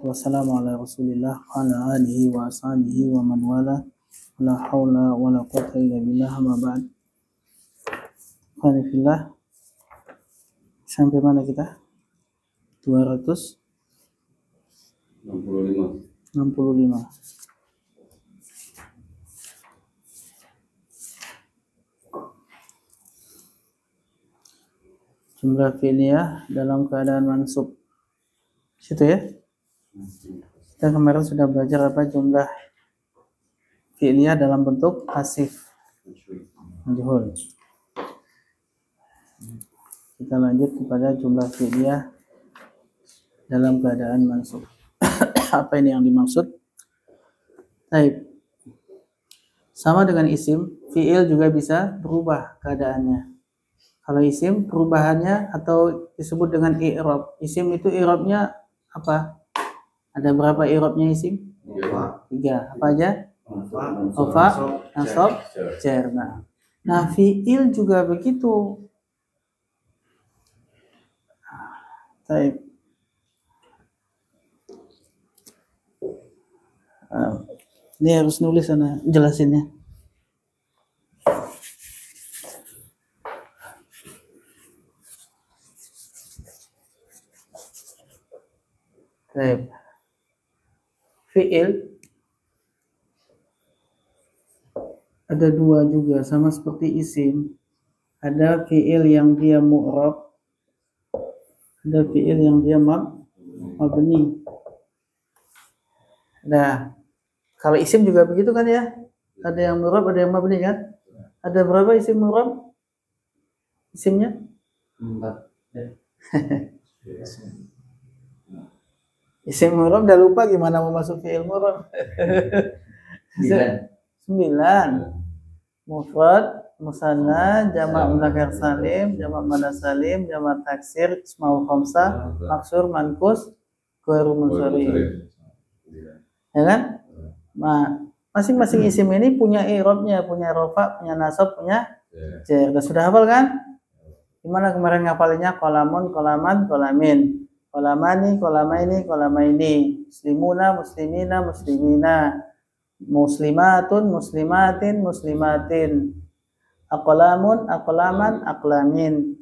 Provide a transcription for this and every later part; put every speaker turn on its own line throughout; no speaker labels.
Wassalamu ala rasulillah wa ala alihi wa ashabihi wa man wala la hawla wa la quwwata illa billah ma ba'd. Alhamdulillah. Sampai mana kita? 265. Jumlah fi'liyah dalam keadaan mansub. Situ ya. Kita kemarin sudah belajar apa jumlah fi'liyah dalam bentuk pasif majhul. Kita lanjut kepada jumlah fi'liyah dalam keadaan mansub. Apa ini yang dimaksud? Baik. Sama dengan isim, fi'il juga bisa berubah keadaannya. Kalau isim perubahannya atau disebut dengan i'rab. Isim itu i'rabnya apa? Ada berapa i'rabnya isim? 3. Apa aja? Rafa, nasab, jar. Nah, fi'il juga begitu. Baik. Ini harus nulis sana jelasinnya. Baik. Fi'il ada dua juga, sama seperti isim. Ada fi'il yang dia mu'rab, ada fi'il yang dia mabni. Nah, kalau isim juga begitu kan ya? Ada yang mu'rab, ada yang mabni kan? Ada berapa isim mu'rab? Isimnya? 4. Isim mu'rab udah lupa gimana mau masuk fi'il mu'rab. 9. Mufrad, musanna, jamak mudzakkar salim, jamak muannas salim, jamak taksir, ismul khamsah, maksur, manqus, ghairu munsharif. Ya kan? Nah, masing-masing isim ini punya i'rabnya, punya rafa, punya nasab, punya jar. Sudah hafal kan? Gimana kemarin ngapalinnya? Qalamun, qalaman, qalamin. Qalamani, qalamaini, qalamaini. Muslimuna, muslimina, muslimina. Muslimatun, muslimatin, muslimatin. Aqlamun, aqlaman, aqlamin.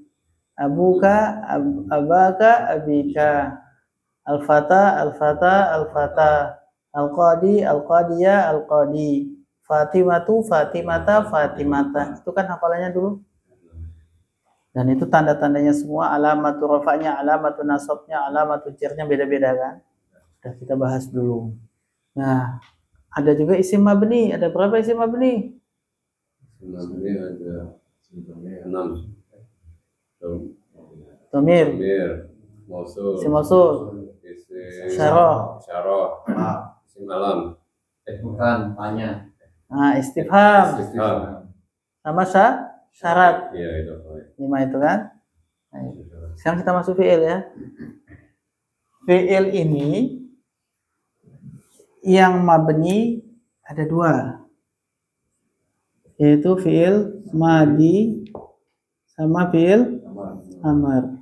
Abuka, abaka, abika. Al-fata, al-fata, al-fata. Al-qadi, al-qadiya, al-qadi. Fatimatu, fatimata, fatimata. Itu kan hafalannya dulu. Dan itu tanda-tandanya semua, alamatu rafa'nya, alamatu nasabnya, alamatu jarnya beda-beda kan. Sudah kita bahas dulu. Nah, ada juga isim mabni. Ada berapa isim mabni?
Isim mabni ada 6.
Dhamir,
mausul,
isim mausul, syarah,
isim alam.
Bukan, tanya.
Nah, istifham. Sama syarat.
Iya, itu.
5 itu kan. Nah, sekarang kita masuk fi'il ya. Fi'il ini yang mabni ada 2, yaitu fi'il madi sama fi'il amar.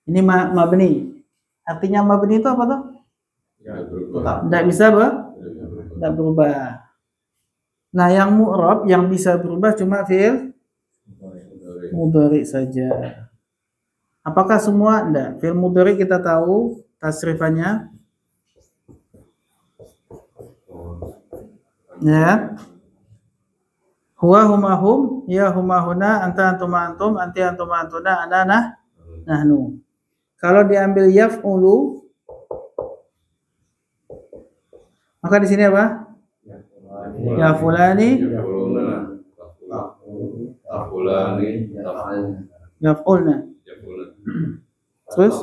Ini mabni. Artinya mabni itu apa tuh? Tidak bisa tidak berubah. Nah, yang mu'rab yang bisa berubah cuma fi'il mudhari saja. Apakah semua? Enggak. Fi'il mudhari kita tahu tasrifannya. Ya. Huwa huma hum, ya huma huna, anta antuma antum, anti antuma antuna, ana nahnu. Kalau diambil yaf'ulu, maka di sini apa? Ya fulani, yaf'ulna. Terus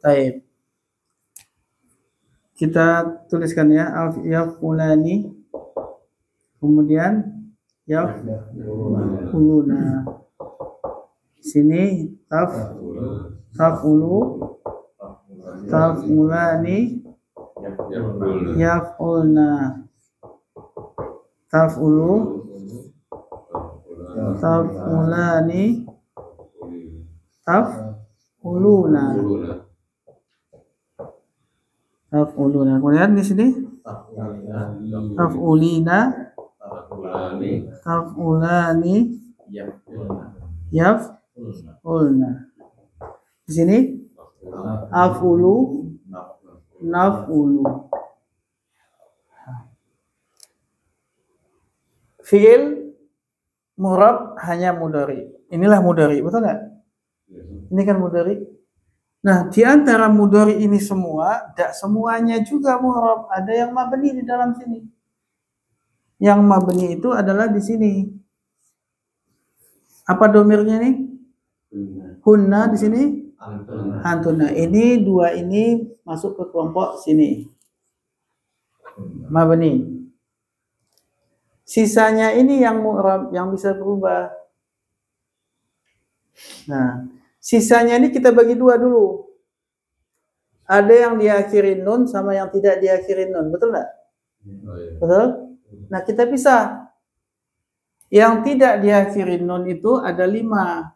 baik. Kita tuliskan ya, yaf'ulani, kemudian yaf'uluna. Di sini taf'ulu, taf'ulani, yaf'ulna. Taf'ulu, taf'ulani, taf'uluna.
Uluna.
Taf'uluna. Kemudian di sini taf'ulina,
Ulani.
taf'ulani, yaf'ulna. Di sini af'ulu, naf'ulu. Fi'il murab hanya mudhari. Inilah mudhari, betul nggak? Ini kan mudhari. Nah, di antara mudhari ini semua, tidak semuanya juga murab. Ada yang mabni di dalam sini. Yang mabni itu adalah di sini. Apa domirnya nih? Hunna di sini. Antuna. Ini dua ini masuk ke kelompok sini. Mabni. Sisanya ini yang mu'rab, yang bisa berubah. Nah, sisanya ini kita bagi dua dulu. Ada yang diakhirin nun sama yang tidak diakhirin nun, betul nggak? Betul? Nah, kita pisah. Yang tidak diakhirin nun itu ada 5.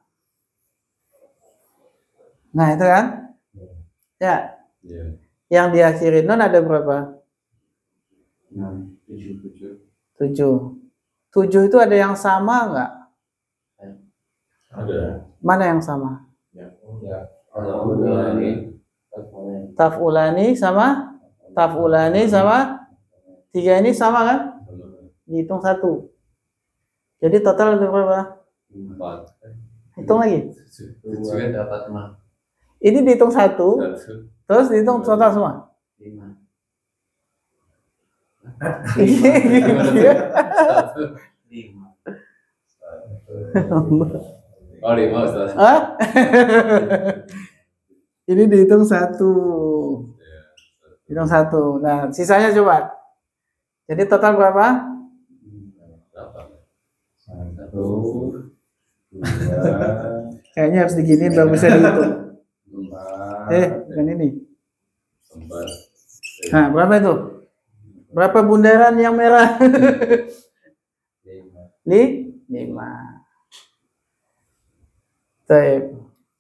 Nah, itu kan? Ya. Yang diakhirin nun ada berapa? 7. 7 itu ada yang sama nggak?
Ada.
Mana yang sama?
Ulani.
Taf'ulani sama? Taf'ulani sama? 3 ini sama kan? Dihitung 1. Jadi total ada berapa?
4.
Hitung lagi.
2 dapat 6.
Ini dihitung 1,
1.
terus dihitung total semua.
5.
Oh, 5 Ustaz.
Hah? Ini dihitung 1. Hitung 1. Nah, sisanya coba. Jadi total berapa?
1, 2,
Kayaknya harus diginiin baru bisa dihitung. Bukan ini.
4.
Nah, berapa itu? Berapa bundaran yang merah? 5.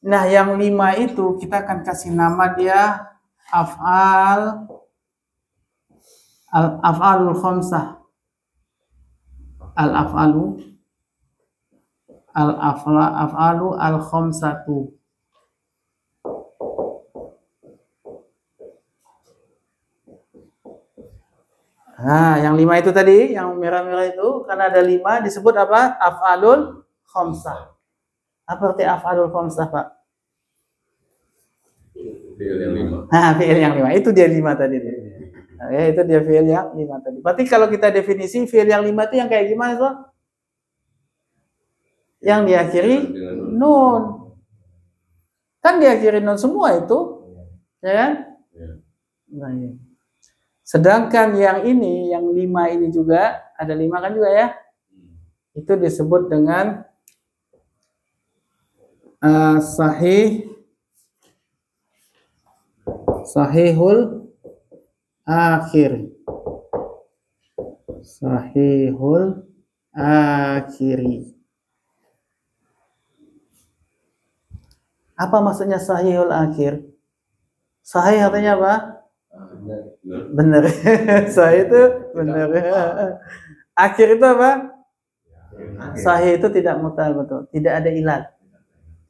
Nah, yang 5 itu kita akan kasih nama dia af'alul khamsah. Af'alu al-khamsatu. Nah, yang 5 itu tadi, yang merah-merah itu, karena ada 5 disebut apa? Af'alul khamsah. Apa arti af'alul khamsah, Pak?
Fi'il yang 5.
Nah, fi'il yang 5. Itu dia 5 tadi. Itu dia fi'il yang 5 tadi. Berarti kalau kita definisi fi'il yang 5 itu yang kayak gimana itu? Yang diakhiri nun. Kan diakhiri nun semua itu. Ya kan? Nah, ya. Sedangkan yang ini, yang 5 ini juga, ada 5 kan juga ya? Itu disebut dengan sahihul akhir. Sahihul akhiri. Apa maksudnya sahihul akhir? Sahih artinya apa? Benar. Sahih itu benar. Akhir itu apa? Sahih itu tidak mutal, betul. Tidak ada ilat.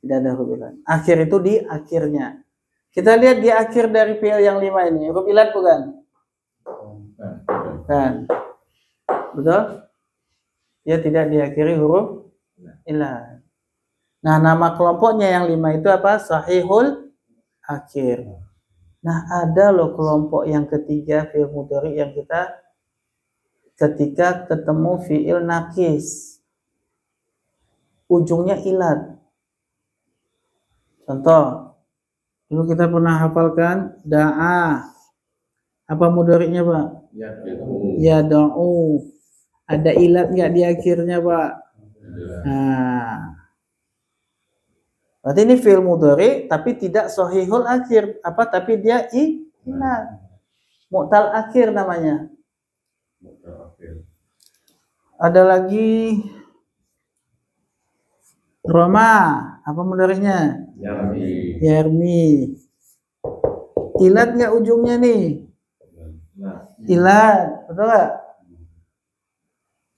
Tidak ada huruf ilat. Akhir itu di akhirnya. Kita lihat di akhir dari fi'il yang 5 ini. Huruf ilat bukan? Kan. Betul? Dia tidak diakhiri huruf ilat. Nah, nama kelompoknya yang 5 itu apa? Sahihul akhir. Nah, ada loh kelompok yang ketiga fi'il mudhari yang kita ketika ketemu fi'il nakis ujungnya ilat. Contoh, dulu kita pernah hafalkan da'a. Apa mudhari'nya, Pak? Ya da'u. Ada ilat nggak di akhirnya, Pak? Nah, berarti ini fi'il mudhari tapi tidak sahihul akhir. Apa? Tapi dia ilat. Mu'tal akhir namanya. Ada lagi Roma. Apa mudhari'nya?
Yarmi.
Yarmi. Ilat nggak ujungnya nih? Ilat, betul nggak?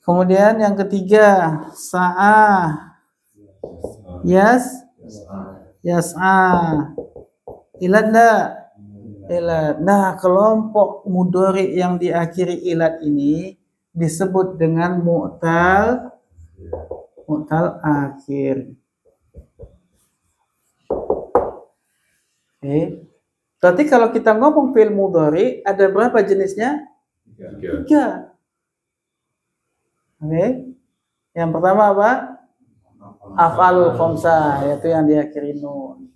Kemudian yang ketiga, sa'ah. Yas'a. Ilat enggak? Ilat. Nah, kelompok mudhari yang diakhiri ilat ini disebut dengan mu'tal akhir. Oke. Berarti kalau kita ngomong fi'il mudhari ada berapa jenisnya? 3. Oke. Yang pertama apa? Af'alul khamsah, yaitu yang diakhiri nun.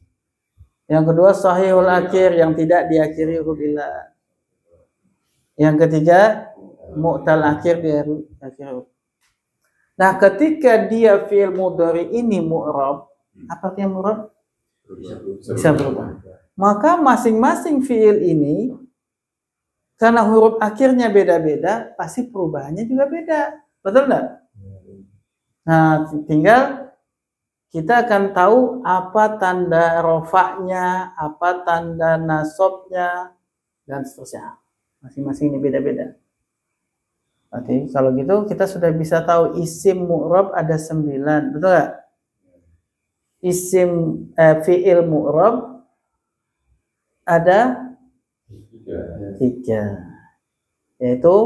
Yang kedua sahihul akhir, yang tidak diakhiri huruf ilat. Yang ketiga mu'tal akhir, diakhiri huruf. Nah, ketika dia fi'il mudhari ini mu'rab, apa artinya mu'rab? Bisa berubah. Maka masing-masing fi'il ini karena huruf akhirnya beda-beda, pasti perubahannya juga beda. Betul enggak? Nah, tinggal kita akan tahu apa tanda rofaknya, apa tanda nasabnya, dan seterusnya. Masing-masing ini beda-beda. Berarti kalau gitu kita sudah bisa tahu isim mu'rab ada 9, betul nggak? Isim fi'il mu'rab ada 3, yaitu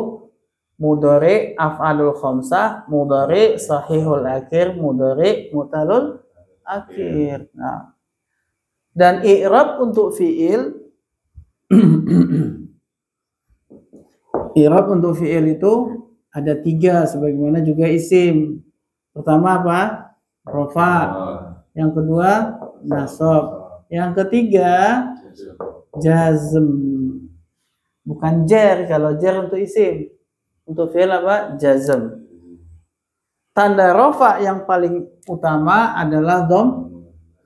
mudhari af'alul khamsah, mudhari sahihul akhir, mudhari mu'talul akhir. Nah, dan i'rab untuk fi'il i'rab untuk fi'il itu ada 3 sebagaimana juga isim. Pertama apa? Rafa. Yang kedua nasab. Yang ketiga jazm. Bukan jar, kalau jar untuk isim. Untuk fi'il apa? Jazm. Tanda rafa yang paling utama adalah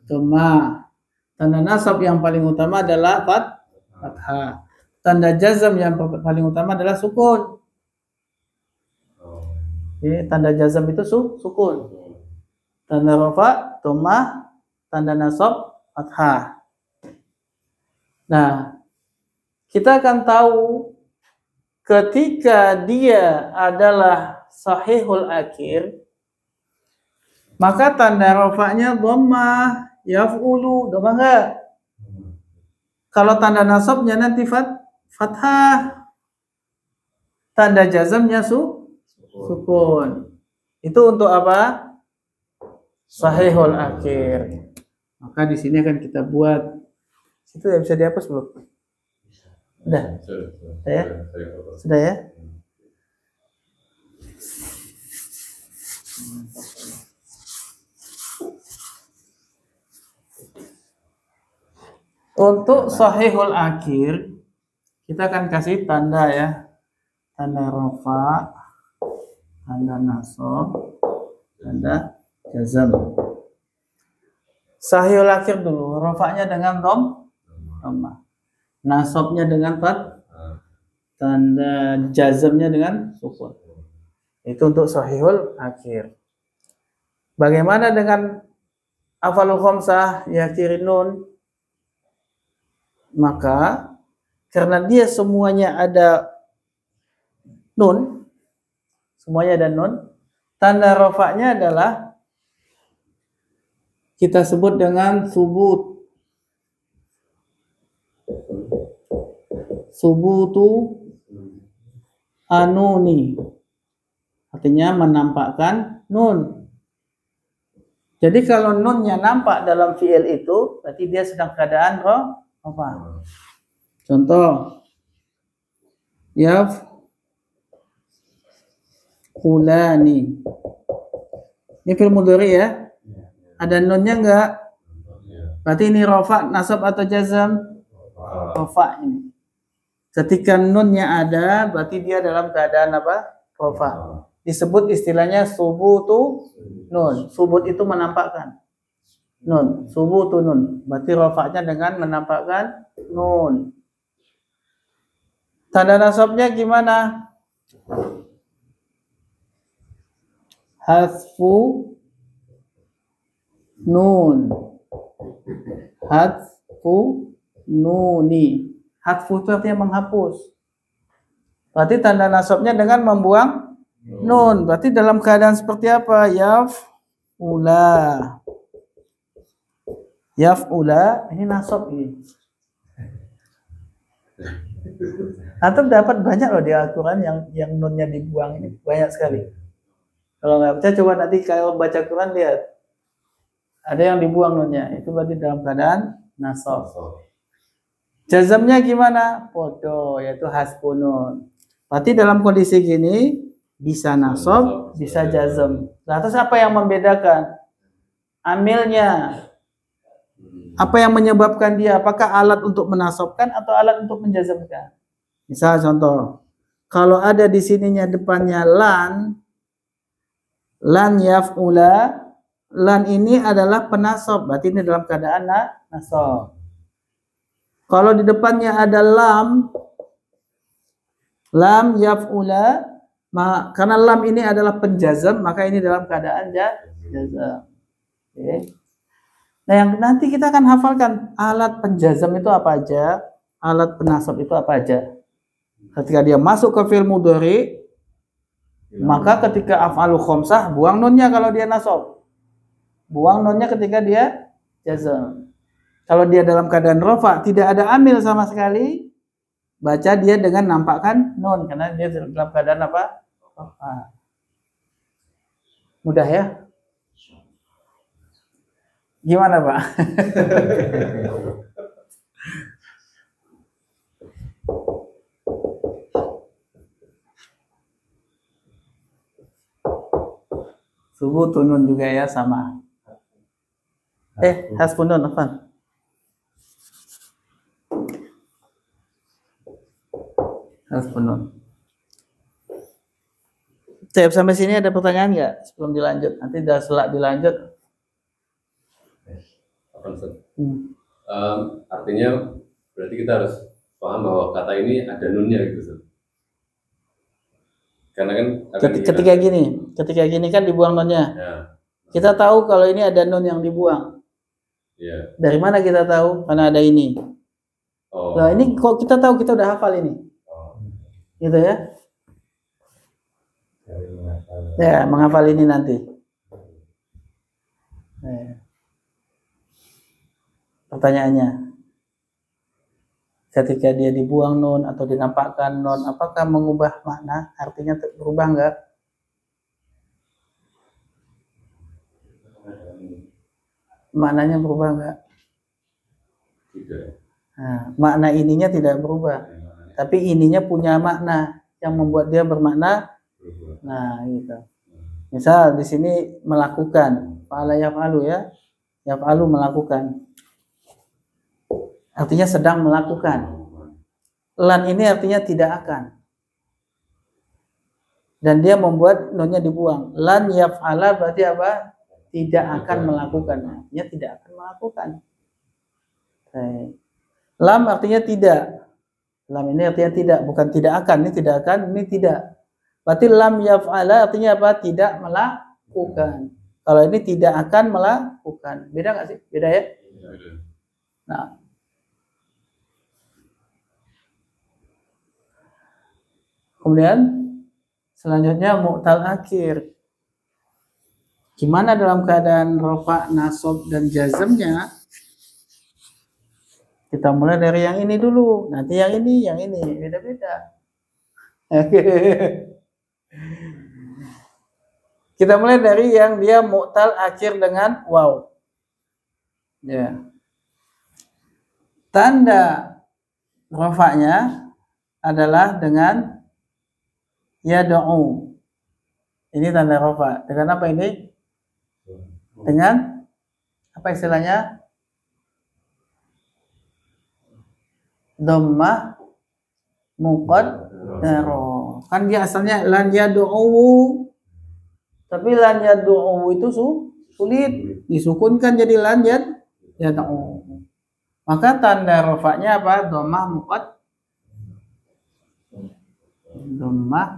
dhammah. Tanda nasab yang paling utama adalah fathah. Tanda jazm yang paling utama adalah sukun. Jadi, tanda jazm itu sukun. Tanda rafa dhammah, tanda nasab fathah. Nah, kita akan tahu ketika dia adalah sahihul akhir, maka tanda rafa'nya dhammah, yaf'ulu, dhammah enggak? Kalau tanda nasabnya nanti fathah. Tanda jazmnya sukun. Itu untuk apa? Sahihul akhir. Maka di sini akan kita buat. Itu ya bisa dihapus belum? Sudah? Sudah ya? Sudah ya? Untuk sahihul akhir kita akan kasih tanda ya. Tanda rafa, tanda nasab, tanda jazm. Sahihul akhir dulu, rafa'nya dengan dhammah. Nasabnya dengan tanda jazmnya dengan sukun. Itu untuk sahihul akhir. Bagaimana dengan af'alul khamsah yakhirin nun? Maka karena dia semuanya ada nun, semuanya ada nun, tanda rafa'nya adalah kita sebut dengan subutu anuni, artinya menampakkan nun. Jadi kalau nunnya nampak dalam fi'il itu, berarti dia sedang keadaan apa? Contoh, yaf'ulani. Ini fi'il mudhari ya. Ada nunnya enggak? Berarti ini rafa, nasab atau jazm? Rafa ini. Ketika nunnya ada, berarti dia dalam keadaan apa? Rafa. Disebut istilahnya subutu nun. Subut itu menampakkan nun. Subutu nun. Berarti rafa'nya dengan menampakkan nun. Tanda nasabnya gimana? Hasfu nun. Hadfu nuni. Hadfu itu artinya menghapus. Berarti tanda nasabnya dengan membuang nun. Berarti dalam keadaan seperti apa? Yaf'ula. Yaf'ula, ini nasab ini. Antum dapat banyak loh di Al-Quran yang nunnya dibuang ini. Banyak sekali. Kalau nggak percaya coba nanti kalau baca Quran lihat. Ada yang dibuang nunnya. Itu berarti dalam keadaan nasab. Jazamnya gimana? Podo, yaitu hasbunun. Berarti dalam kondisi gini bisa nasab, bisa jazam. Nah, terus apa yang membedakan? Amilnya. Apa yang menyebabkan dia? Apakah alat untuk menasabkan atau alat untuk menjazamkan? Misal contoh, kalau ada di sininya depannya lan yaf'ula, lan ini adalah penasab, berarti ini dalam keadaan nasab. Kalau di depannya ada lam yaf'ula, karena lam ini adalah penjazam, maka ini dalam keadaan jazam. Okay. Nah, yang nanti kita akan hafalkan alat penjazam itu apa aja, alat penasab itu apa aja. Ketika dia masuk ke fi'il mudhari, maka ketika af'alu khamsah buang nunnya kalau dia nasab. Buang nunnya ketika dia jazam. Kalau dia dalam keadaan rafa, tidak ada amil sama sekali, baca dia dengan nampakkan nun karena dia dalam keadaan apa? Rafa. Mudah ya? Gimana, Pak? Subuh tunun juga ya sama. Hasbunun apa? Hasbunun. Siap sampai sini ada pertanyaan nggak sebelum dilanjut? Nanti dah selak dilanjut.
Artinya berarti kita harus paham bahwa kata ini ada nunnya gitu. Karena kan
ketika gini kan dibuang nunnya. Ya. Kita tahu kalau ini ada nun yang dibuang.
Ya.
Dari mana kita tahu? Karena ada ini. Nah, ini kok kita tahu, kita udah hafal ini. Gitu ya. Ya, menghafal ini nanti. Pertanyaannya, ketika dia dibuang nun atau dinampakkan nun, apakah mengubah makna? Artinya berubah enggak? Maknanya berubah enggak?
Tidak.
Nah, makna ininya tidak berubah, tapi ininya punya makna yang membuat dia bermakna. Nah, gitu. Misal di sini melakukan, fa'ala yaf'alu ya, yaf'alu melakukan. Artinya sedang melakukan. Lan ini artinya tidak akan. Dan dia membuat nunnya dibuang. Lan yaf'ala berarti apa? Tidak akan melakukan. Artinya tidak akan melakukan. Lam artinya tidak. Lam ini artinya tidak, bukan tidak akan. Ini tidak akan, ini tidak. Berarti lam yaf'ala artinya apa? Tidak melakukan. Kalau ini tidak akan melakukan. Beda nggak sih? Beda ya? Nah. Kemudian selanjutnya mu'tal akhir. Gimana dalam keadaan rafa, nasab dan jazamnya? Kita mulai dari yang ini dulu. Nanti yang ini beda-beda. Kita mulai dari yang dia mu'tal akhir dengan waw. Ya. Tanda rafa'nya adalah dengan yad'u. Ini tanda rafa. Dengan apa ini? Dengan apa istilahnya? Dhammah muqaddaro. Kan dia asalnya lan yad'u. Tapi lan yad'u itu sulit. Disukunkan jadi lan yad'u. Maka tanda rafa'nya apa? Dhammah muqaddaro. Dhammah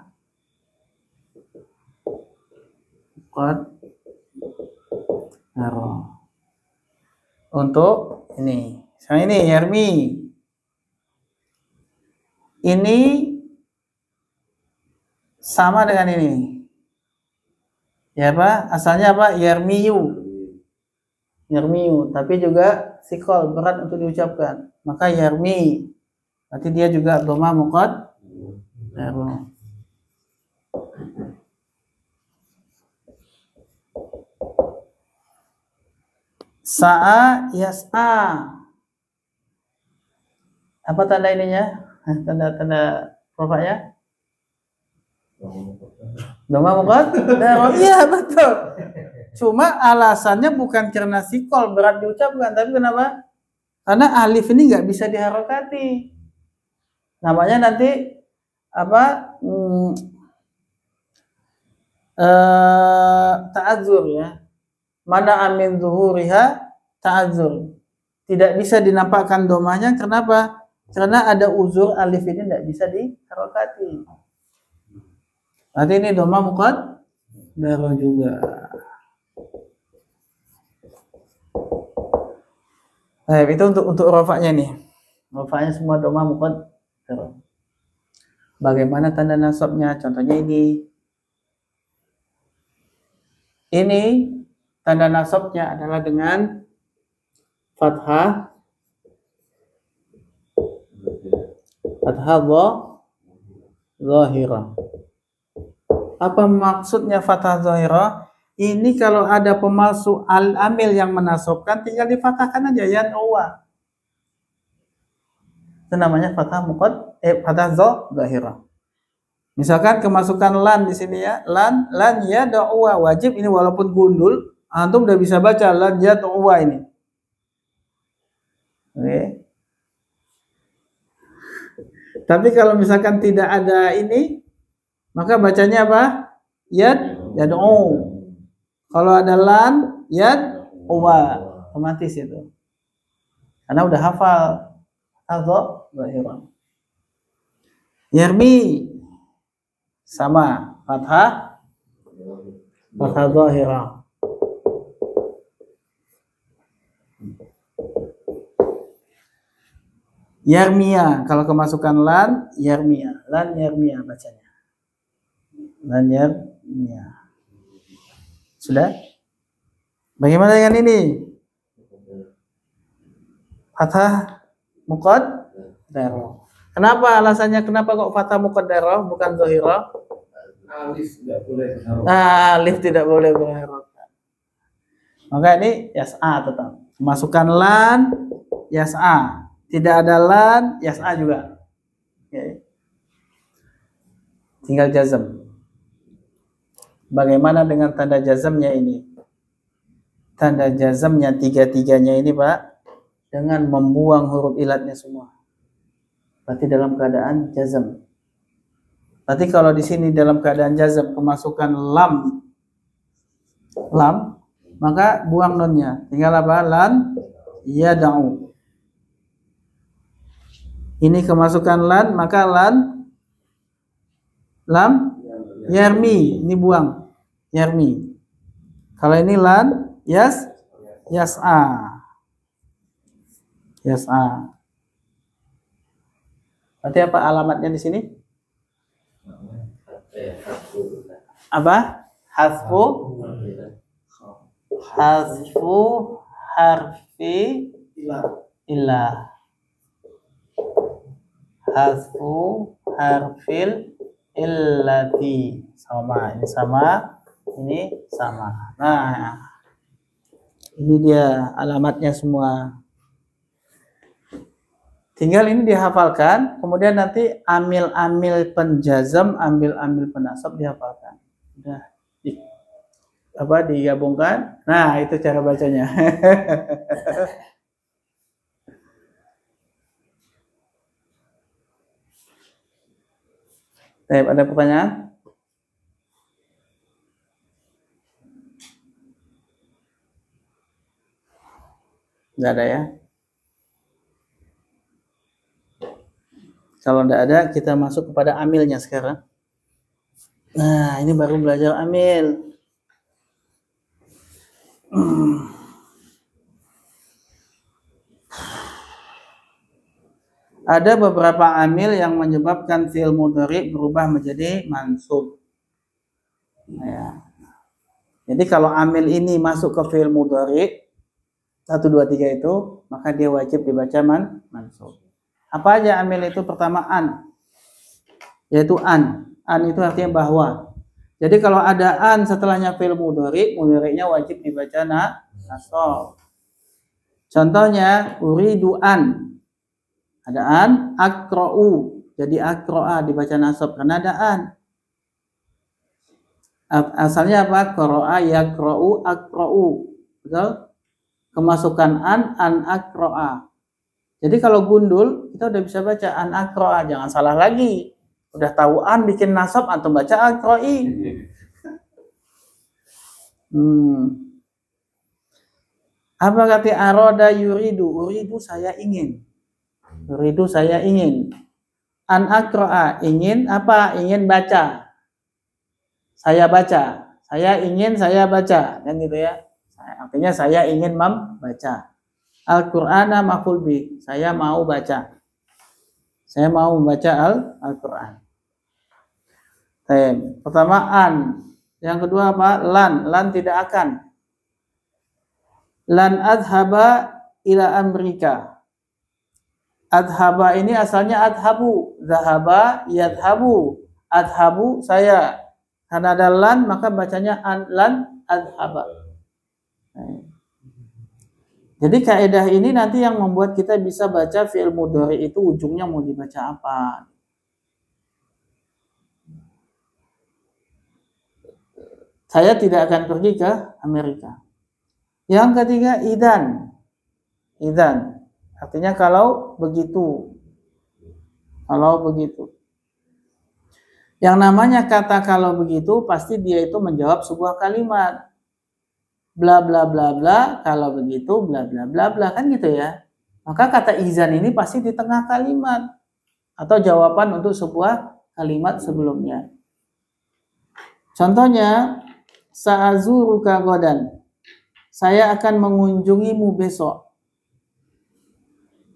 muqaddaro. untuk ini. Sekarang ini yarmi. Ini sama dengan ini. Ya apa? Asalnya apa? Yarmiyu. Yarmiyu, tapi juga sikol berat untuk diucapkan. Maka yarmi. Berarti dia juga dhamma muqaddar. Sa'a yas'a. Apa tanda ininya? Tanda rofanya? Dhamma muqaddar. Iya, betul. Cuma alasannya bukan karena sikol berat diucapkan, tapi kenapa? Karena alif ini nggak bisa diharokati. Namanya nanti apa? Ta'adzur ya. Mana amin zuhuriha ta'adzur. Tidak bisa dinampakkan domanya. Kenapa? Karena ada uzur alif ini tidak bisa diharokati. Nanti ini dhamma muqaddar juga. Nah, itu untuk rafa'nya nih. Rafa'nya semua dhamma muqaddar. Bagaimana tanda nasabnya? Contohnya ini. Ini tanda nasabnya adalah dengan fathah zahirah. Apa maksudnya fathah zahirah? Ini kalau ada pemalsu al-amil yang menasabkan, tinggal difathahkan aja ya uwa. Itu namanya fathah fathah zahirah. Misalkan kemasukan lan di sini ya, lan ya da'uwa wajib ini walaupun gundul, antum udah bisa baca lan ya da'uwa ini. Oke. Tapi kalau misalkan tidak ada ini, maka bacanya apa? Yad'u. Kalau ada lan, uwa, otomatis itu. Karena udah hafal. Zahirah. Yarmi sama fathah zahirah. Yarmiya, kalau kemasukan lan, yarmiya bacanya. Lan yarmiya. Sudah? Bagaimana dengan ini? Fathah muqaddar. Kenapa alasannya? Kenapa kok fathah muqaddar bukan zahirah?
Alif tidak boleh berharap.
Alif tidak boleh berharap. Maka ini yas'a tetap. Masukkan lan, yas'a. Tidak ada lan, yas'a juga. Okay. Tinggal jazm. Bagaimana dengan tanda jazmnya ini? Tanda jazmnya tiga-tiganya ini Pak, dengan membuang huruf ilatnya semua. Berarti dalam keadaan jazm. Berarti kalau di sini dalam keadaan jazm kemasukan lam, maka buang nunnya. Tinggal apa? Lan yad'u. Ini kemasukan lan, maka lam yarmi, ini buang. Yarmi. Kalau ini lan, yas'a. Berarti apa alamatnya di sini? Apa? Hasfu harfi ilah. Hasfu harfil illati. Sama, ini sama. Ini sama. Nah, ini dia alamatnya semua. Tinggal ini dihafalkan, kemudian nanti amil-amil penjazam, amil-amil penasab dihafalkan. Udah digabungkan. Nah, itu cara bacanya. Ada pertanyaan? Nggak ada ya? Kalau nggak ada, kita masuk kepada amilnya sekarang. Nah, ini baru belajar amil. Ada beberapa amil yang menyebabkan fi'il mudhari berubah menjadi mansub. Ya. Jadi kalau amil ini masuk ke fi'il mudhari 1, 2, 3 itu, maka dia wajib dibaca mansub. Apa aja amil itu? Pertama an, yaitu an. An itu artinya bahwa. Jadi kalau ada an setelahnya fi'il mudhari, mudhari'nya wajib dibaca nasab. Contohnya uridu an. Ada an, akra'u. Jadi akra'a dibaca nasab karena ada an. Asalnya apa? Qara'a yakra'u akra'u. Betul? Kemasukan an akra'a. Jadi kalau gundul, kita udah bisa baca an akra'a. Jangan salah lagi. Udah tahu an bikin nasab, antum baca akra'i. Apa kata aroda yuridu? Uridu saya ingin. Uridu saya ingin. An akra'a ingin apa? Ingin baca. Saya baca. Saya ingin saya baca. Kan gitu ya. Artinya saya ingin membaca. Al-Qur'ana maf'ul bi. Saya mau baca. Saya mau membaca Al-Qur'an. Pertama an. Yang kedua apa? Lan. Lan tidak akan. Lan adhaba ila Amerika. Adhaba ini asalnya adhabu. Zahaba yadhabu. Adhabu saya. Karena ada lan maka bacanya an lan adhaba. Jadi kaidah ini nanti yang membuat kita bisa baca fi'il mudhari itu ujungnya mau dibaca apa. Saya tidak akan pergi ke Amerika. Yang ketiga idan. Idan artinya kalau begitu. Kalau begitu. Yang namanya kata kalau begitu pasti dia itu menjawab sebuah kalimat. Bla bla bla bla, kalau begitu bla bla bla bla, kan gitu ya. Maka kata izan ini pasti di tengah kalimat atau jawaban untuk sebuah kalimat sebelumnya. Contohnya sa'azuruka godan. Saya akan mengunjungimu besok.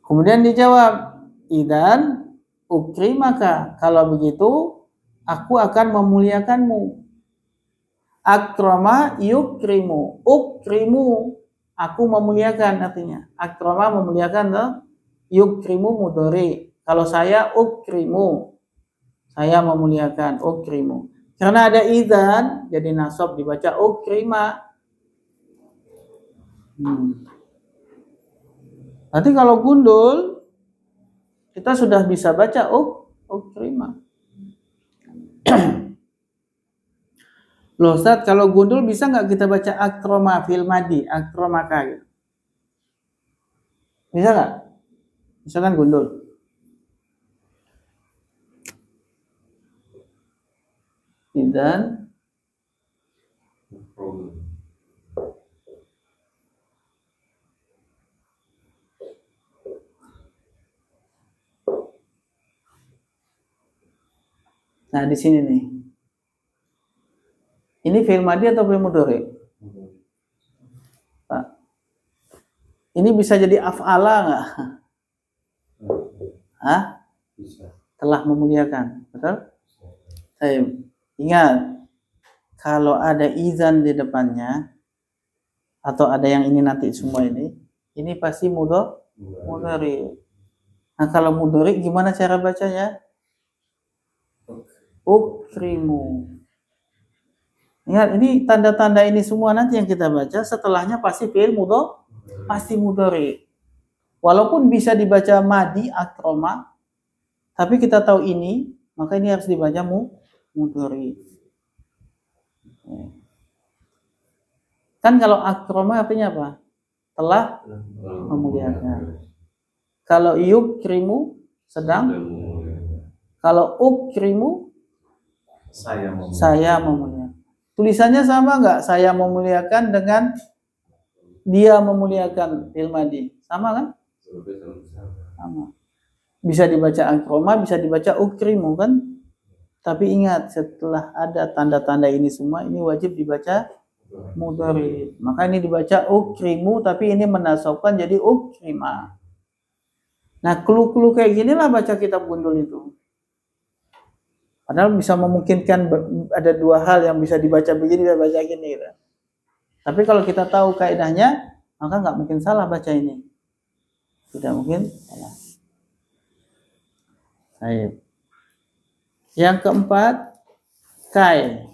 Kemudian dijawab idan ukrimaka, kalau begitu aku akan memuliakanmu. Akrama yukrimu. Ukrimu, aku memuliakan artinya. Akrama memuliakan loh. Yukrimu mudhari. Kalau saya ukrimu, saya memuliakan. Ukrimu. Karena ada idzan, jadi nasab dibaca ukrima. Nanti kalau gundul, kita sudah bisa baca ukrima. Loh Ustaz, kalau gundul bisa nggak kita baca akroma fil madi, akromaka gitu? Bisa nggak? Bisa kan gundul? Dan nah di sini nih. Ini fi'il madhi atau fi'il mudhari? Pak. Ini bisa jadi af'ala nggak? Hah? Bisa. Telah memuliakan, betul? Saya ingat kalau ada izan di depannya atau ada yang ini nanti semua ini pasti mudhari. Nah kalau mudhari gimana cara bacanya? Ukrimu. Ingat, ini tanda-tanda ini semua nanti yang kita baca setelahnya pasti fi'il mudhari. Walaupun bisa dibaca madi akroma, tapi kita tahu ini, maka ini harus dibaca mudhari. Kan kalau akroma artinya apa? Telah memuliakan. Kalau yukrimu sedang, kalau ukrimu saya memuliakan. Tulisannya sama nggak? Saya memuliakan dengan dia memuliakan fi'il madhi. Sama kan? Sama. Bisa dibaca akroma, bisa dibaca ukrimu kan? Tapi ingat, setelah ada tanda-tanda ini semua, ini wajib dibaca mudhari. Maka ini dibaca ukrimu, tapi ini menasabkan jadi ukrima. Nah, clue-clue kayak ginilah baca kitab gundul itu. Padahal bisa memungkinkan ada dua hal yang bisa dibaca begini dan baca gini. Gitu. Tapi kalau kita tahu kaidahnya, maka nggak mungkin salah baca ini. Tidak mungkin salah. Baik. Yang keempat, kai.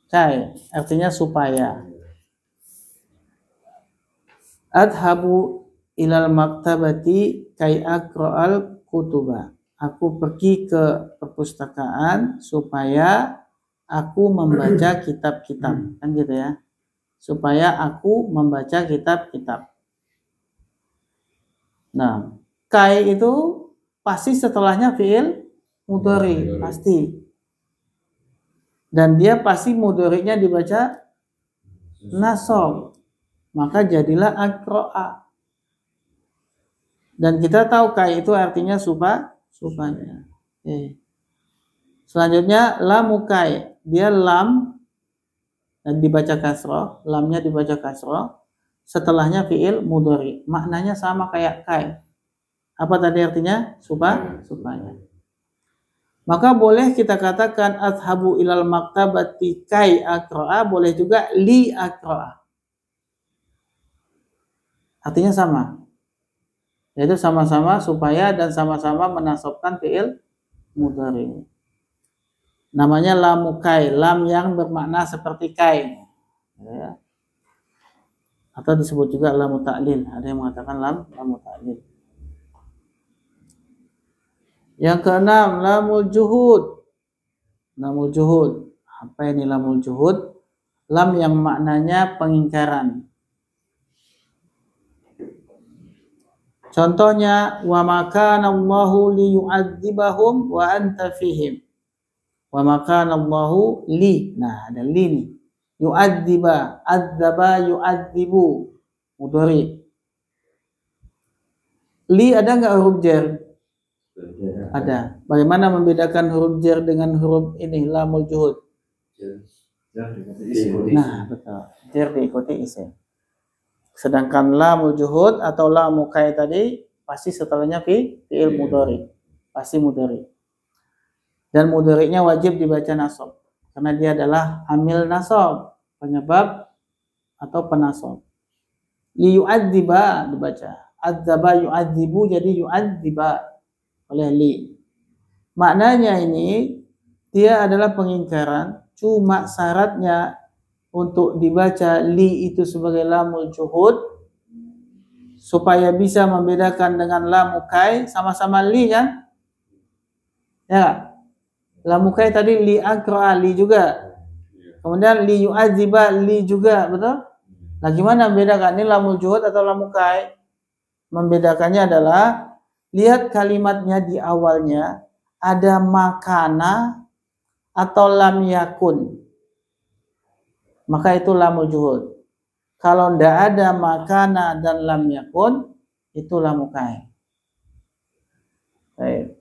Kai artinya supaya. Adhabu ilal maktabati kai aqra'al kutuba. Aku pergi ke perpustakaan supaya aku membaca kitab-kitab. Kan gitu ya. Supaya aku membaca kitab-kitab. Nah, kai itu pasti setelahnya fi'il mudhari, pasti. Dan dia pasti mudhari'nya dibaca nasab. Maka jadilah aqra'a. Dan kita tahu kai itu artinya supaya. Selanjutnya lamu kai, dia lam dan dibaca kasroh, lamnya dibaca kasroh, setelahnya fiil mudhari. Maknanya sama kayak kai. Apa tadi artinya? Supaya. Maka boleh kita katakan azhabu ilal maktabati kai aqra'a, boleh juga li aqra'a. Artinya sama. Yaitu sama-sama supaya dan sama-sama menasabkan fi'il mudhari. Namanya lamu kai, lam yang bermakna seperti kai. Ya. Atau disebut juga lamu ta'lil. Ada yang mengatakan lamu ta'lil. Yang keenam, lamul juhud. Lamul juhud. Apa ini lamul juhud? Lam yang maknanya pengingkaran. Contohnya, wa makana Allahu liyu'adzibahum wa anta fihim. Wa makana Allahu li. Nah, ada li nih. Yu'adziba, adzaba yu'adzibu. Mudhari. Li ada enggak huruf jar? Ada. Bagaimana membedakan huruf jar dengan huruf ini lamul juhud? Nah, betul. Jar diikuti isim. Sedangkan lamul juhud atau lamu kai tadi pasti setelahnya fi'il mudhari. Pasti mudhari. Dan mudhari'nya wajib dibaca nasab karena dia adalah amil nasab, penyebab atau penasab. Li yu'adziba dibaca. Adzaba yu'adzibu jadi yu'adziba oleh li. Maknanya ini dia adalah pengingkaran, cuma syaratnya untuk dibaca li itu sebagai lamul juhud supaya bisa membedakan dengan lamu kai, sama-sama li kan? Ya. Lamu kai tadi li aqra li juga. Kemudian li yu'adziba li juga, betul? Nah, gimana membedakan ini lamul juhud atau lamu kai? Membedakannya adalah lihat kalimatnya di awalnya ada makana atau lam yakun. Maka itu lamul juhud. Kalau tidak ada makana dan lam yakun, itu lamu kai. Baik.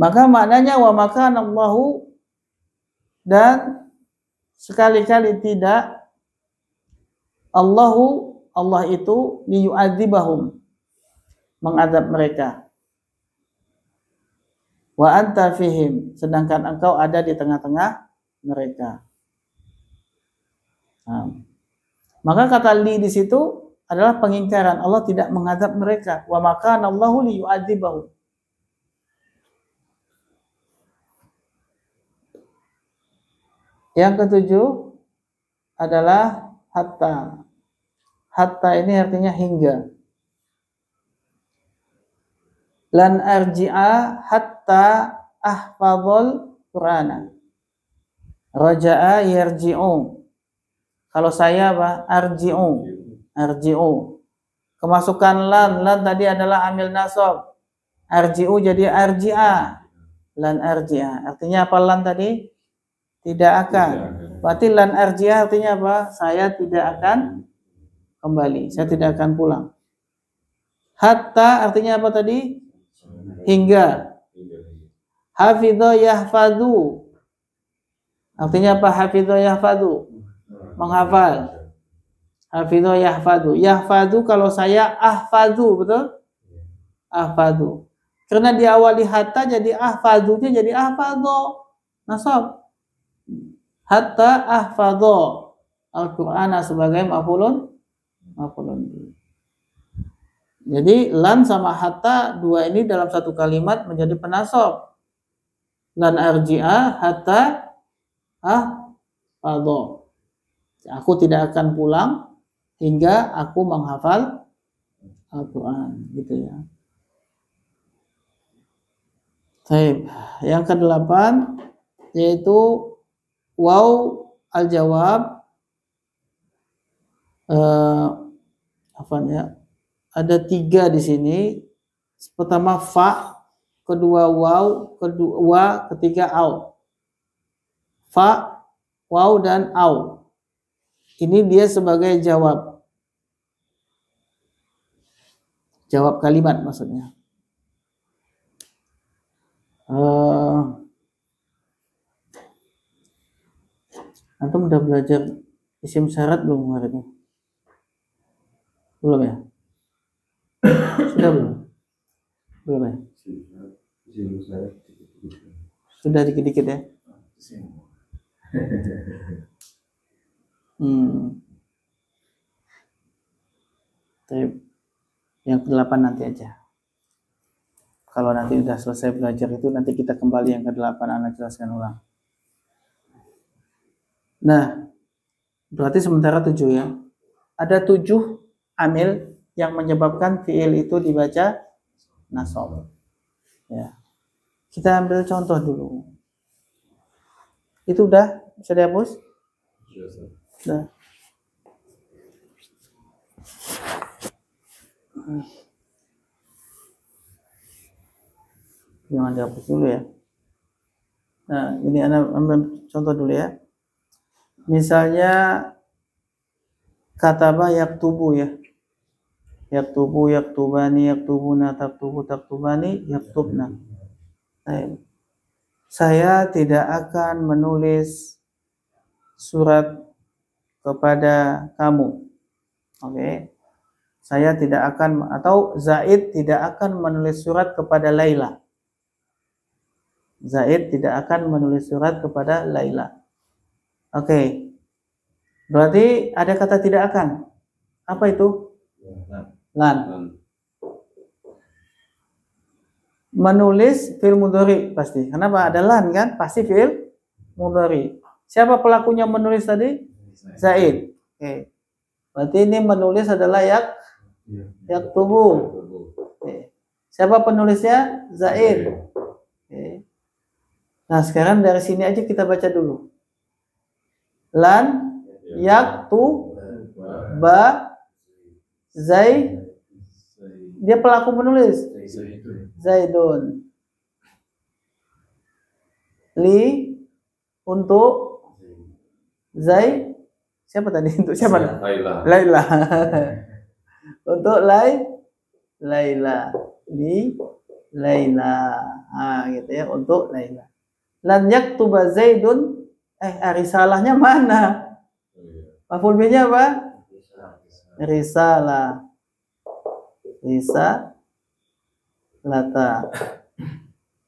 Maka maknanya wa makana Allahu, dan sekali-kali tidak Allah itu liyu'adzibahum, mengadab mereka. Wa anta fihim, sedangkan engkau ada di tengah-tengah mereka. Nah, maka kata li di situ adalah pengingkaran. Allah tidak mengadab mereka. Wa makana Allahu liyu'adzibahum. Yang ketujuh adalah hatta. Hatta ini artinya hingga. Lan arji'a hatta ahfadhul Qur'ana. Raja'a yarji'u. Kalau saya apa? Arji'u. Arji'u. Kemasukan lan tadi adalah amil nasab. Arji'u jadi arji'a. Lan arji'a. Artinya apa lan tadi? Tidak akan. Berarti lan arji'a artinya apa? Saya tidak akan kembali. Saya tidak akan pulang. Hatta artinya apa tadi? Hingga. Hafidho yahfadu. Artinya apa hafidho yahfadu? Menghafal. Hafidho yahfadu. Yahfadu kalau saya ahfadu, betul? Ahfadu. Karena diawali hatta jadi ahfadunya jadi ahfadho. Nasab. Hatta ahfadho. Al-Qur'ana sebagai maf'ulun bihi. Jadi lan sama hatta dua ini dalam satu kalimat menjadi penasab. Lan arji'a hatta ahfadho. Aku tidak akan pulang hingga aku menghafal Al-Quran, gitu ya. Baik, yang kedelapan yaitu waw al-jawab. Apa ya? Ada 3 di sini. Pertama fa, kedua waw, kedua ketiga au. Fa, waw dan au. Ini dia sebagai jawab. Jawab kalimat maksudnya. Antum udah belajar isim syarat belum kemarin? Belum ya? Sudah belum? Belum ya? Sudah dikit-dikit ya? Yang ke-8 nanti aja. Kalau nanti udah selesai belajar itu, nanti kita kembali yang ke-8, Anda jelaskan ulang. Nah, berarti sementara 7 ya. Ada 7 amil yang menyebabkan fi'il itu dibaca nasab. Ya. Kita ambil contoh dulu. Itu udah bisa dihapus? Sudah. Jangan dihapus dulu ya. Nah, ini Anda ambil contoh dulu ya. Misalnya kataba yaktubu ya. Yaktubu, yaktubani, yaktubuna, taktubu, taktubani, yaktubna. Saya tidak akan menulis surat kepada kamu. Oke. Saya tidak akan, atau Zaid tidak akan menulis surat kepada Laila. Zaid tidak akan menulis surat kepada Laila. Oke. Berarti ada kata tidak akan. Apa itu? Lan. Menulis fi'il mudhari pasti. Kenapa? Ada lan kan? Pasti fi'il mudhari. Siapa pelakunya menulis tadi? Zaid. Oke. Berarti ini menulis adalah yaktubu. Oke. Siapa penulisnya? Zaid. Oke. Nah, sekarang dari sini aja kita baca dulu. Lan yaktuba Zaid. Dia pelaku menulis. Zaidun. Li untuk Zaid. Siapa tadi? Untuk siapa? Laila. Untuk Laila. Li Laila. Gitu ya, untuk Laila. Lan yaktuba Zaidun. Risalahnya mana? Maf'ul bihnya apa? Risalah. Risalata.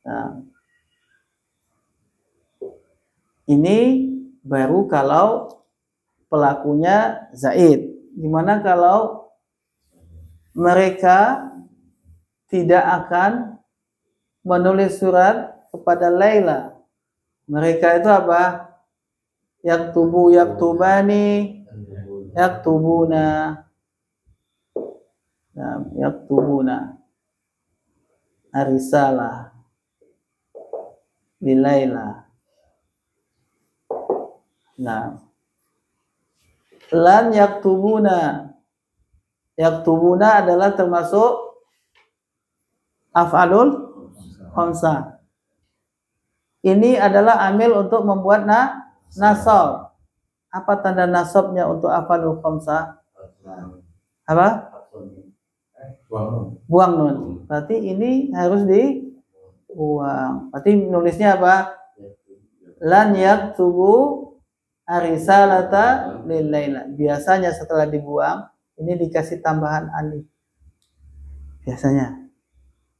Nah. Ini baru kalau pelakunya Zaid. Gimana kalau mereka tidak akan menulis surat kepada Laila? Mereka itu apa? Yaktubu, yaktubani, yaktubuna. Nah, yaktubuna. Arisalah. Di Laila. Nah. Lan yaktubuna. Yaktubuna adalah termasuk af'alul khamsah. Ini adalah amil untuk membuat nasab. Apa tanda nasabnya untuk af'alul khamsah? Apa? Buang nun. Berarti ini harus dibuang. Berarti nulisnya apa? Lan yaktubu Arisalata lil Laila. Biasanya setelah dibuang ini dikasih tambahan alif. Biasanya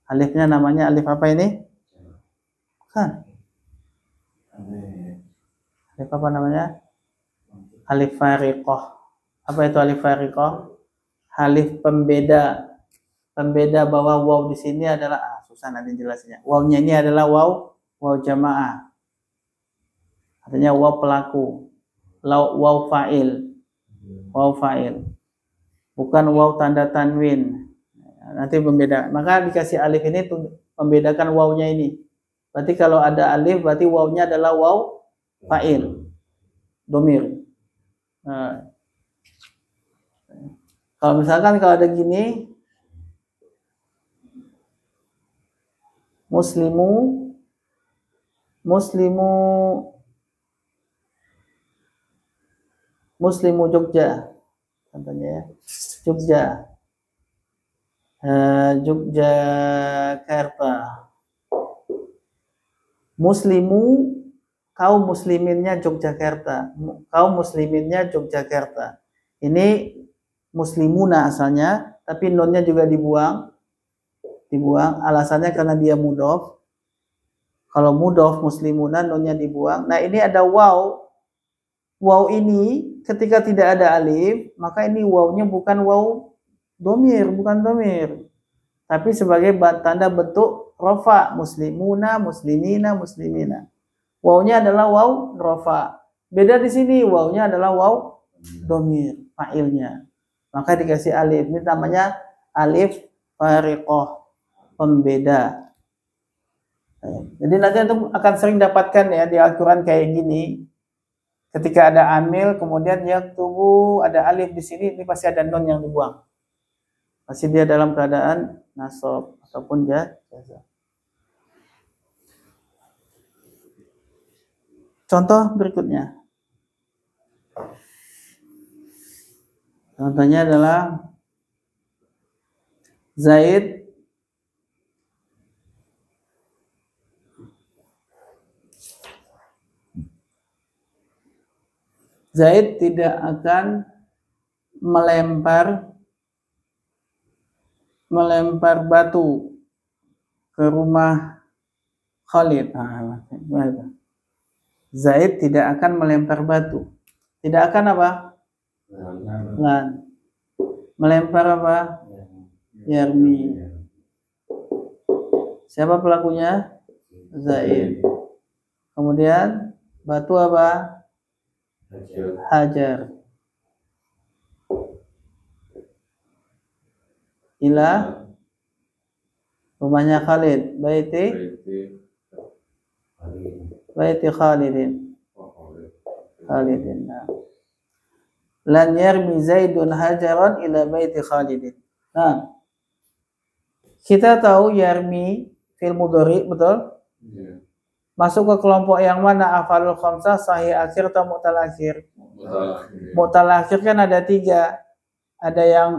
alifnya namanya alif apa ini? Bukan. Alif apa namanya? Alif fariqah. Apa itu alif fariqah? Alif pembeda. Pembeda bahwa waw di sini adalah susah nanti jelasnya. Wawnya ini adalah waw jamaah. Artinya waw pelaku. Waw fa'il. Waw fa'il. Bukan waw tanda tanwin. Nanti membeda. Maka dikasih alif ini untuk membedakan wawnya ini. Berarti kalau ada alif berarti wawnya adalah waw fa'il. Domir. Nah, kalau misalkan kalau ada gini, muslimu Jogja, contohnya ya, Jogja, Yogyakarta. Muslimu, kaum musliminnya Yogyakarta. Kaum musliminnya Yogyakarta. Ini muslimuna asalnya, tapi nonnya juga dibuang. Alasannya karena dia mudhof. Kalau mudhof muslimuna nonnya dibuang. Nah, ini ada waw. Waw ini ketika tidak ada alif, maka ini wawnya bukan waw domir, bukan domir. Tapi sebagai tanda bentuk rofa, muslimuna, muslimina, muslimina. Wawnya adalah waw rofa. Beda di sini, wawnya adalah waw domir, fa'ilnya. Maka dikasih alif. Ini namanya alif fariqah, pembeda. Jadi nanti antum akan sering dapatkan ya di Al-Quran kayak gini. Ketika ada amil, kemudian yaktubu, ada alif di sini, ini pasti ada nun yang dibuang. Pasti dia dalam keadaan nasab ataupun jazm. Contoh berikutnya. Contohnya adalah Zaid tidak akan melempar batu ke rumah Khalid. Zaid tidak akan melempar batu. Tidak akan apa? Melempar apa? Yarmi. Siapa pelakunya? Zaid. Kemudian batu apa? Hajar. Ila rumahnya Khalid. Baiti Khalidin. Nah. Lan yarmi Zaidun hajaran ila baiti Khalidin. Nah, kita tahu yarmi fil mudhari, betul? Yeah. Masuk ke kelompok yang mana? Afalul khamsah, sahih akhir atau mu'tal akhir? Mu'tal akhir kan ada 3. Ada yang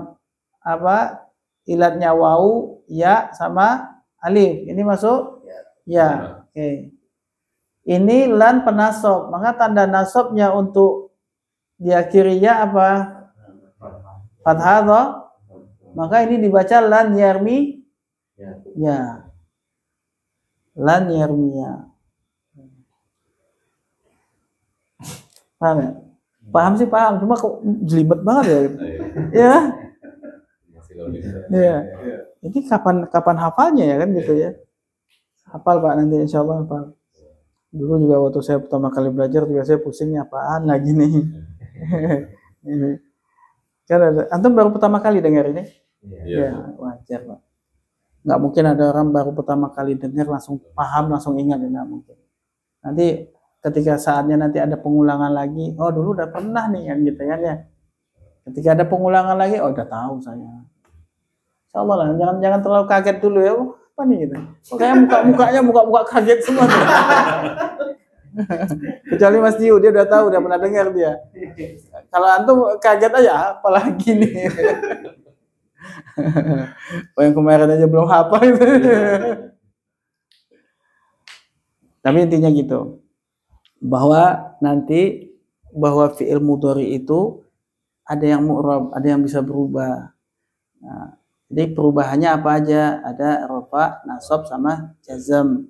apa? Ilatnya wawu, ya sama alif. Ini masuk? Ya. Oke. Okay. Ini lan penasab. Maka tanda nasabnya untuk diakhiri ya apa? Fathah. Maka ini dibaca lan yarmi. Ya. Lan yarmiya. Paham ya? Paham sih paham, cuma kok jelimet banget ya. Ya. Ya. Ini kapan hafalnya ya kan gitu ya? Hafal Pak nanti insya Allah hafal. Dulu juga waktu saya pertama kali belajar juga saya pusingnya apaan lagi nih. Kan ada, antum baru pertama kali dengar ini? Ya, wajar Pak. Nggak mungkin ada orang baru pertama kali dengar langsung paham, langsung ingat, nggak mungkin. Nanti ketika saatnya nanti ada pengulangan lagi, oh dulu udah pernah nih yang gitu ya. Ketika ada pengulangan lagi, oh udah tahu saya. Insyaallah lah, jangan terlalu kaget dulu ya. Apa nih gitu. Kayaknya muka kaget semua. Kecuali Mas Jiu, dia udah tahu, udah pernah dengar dia. Kalau antum kaget aja, apalagi nih. Oh yang kemarin aja belum hafal itu. Tapi intinya gitu, bahwa nanti bahwa fi'il mudhari itu ada yang mu'rab, ada yang bisa berubah. Nah, jadi perubahannya apa aja? Ada rafa, nasab, sama jazm.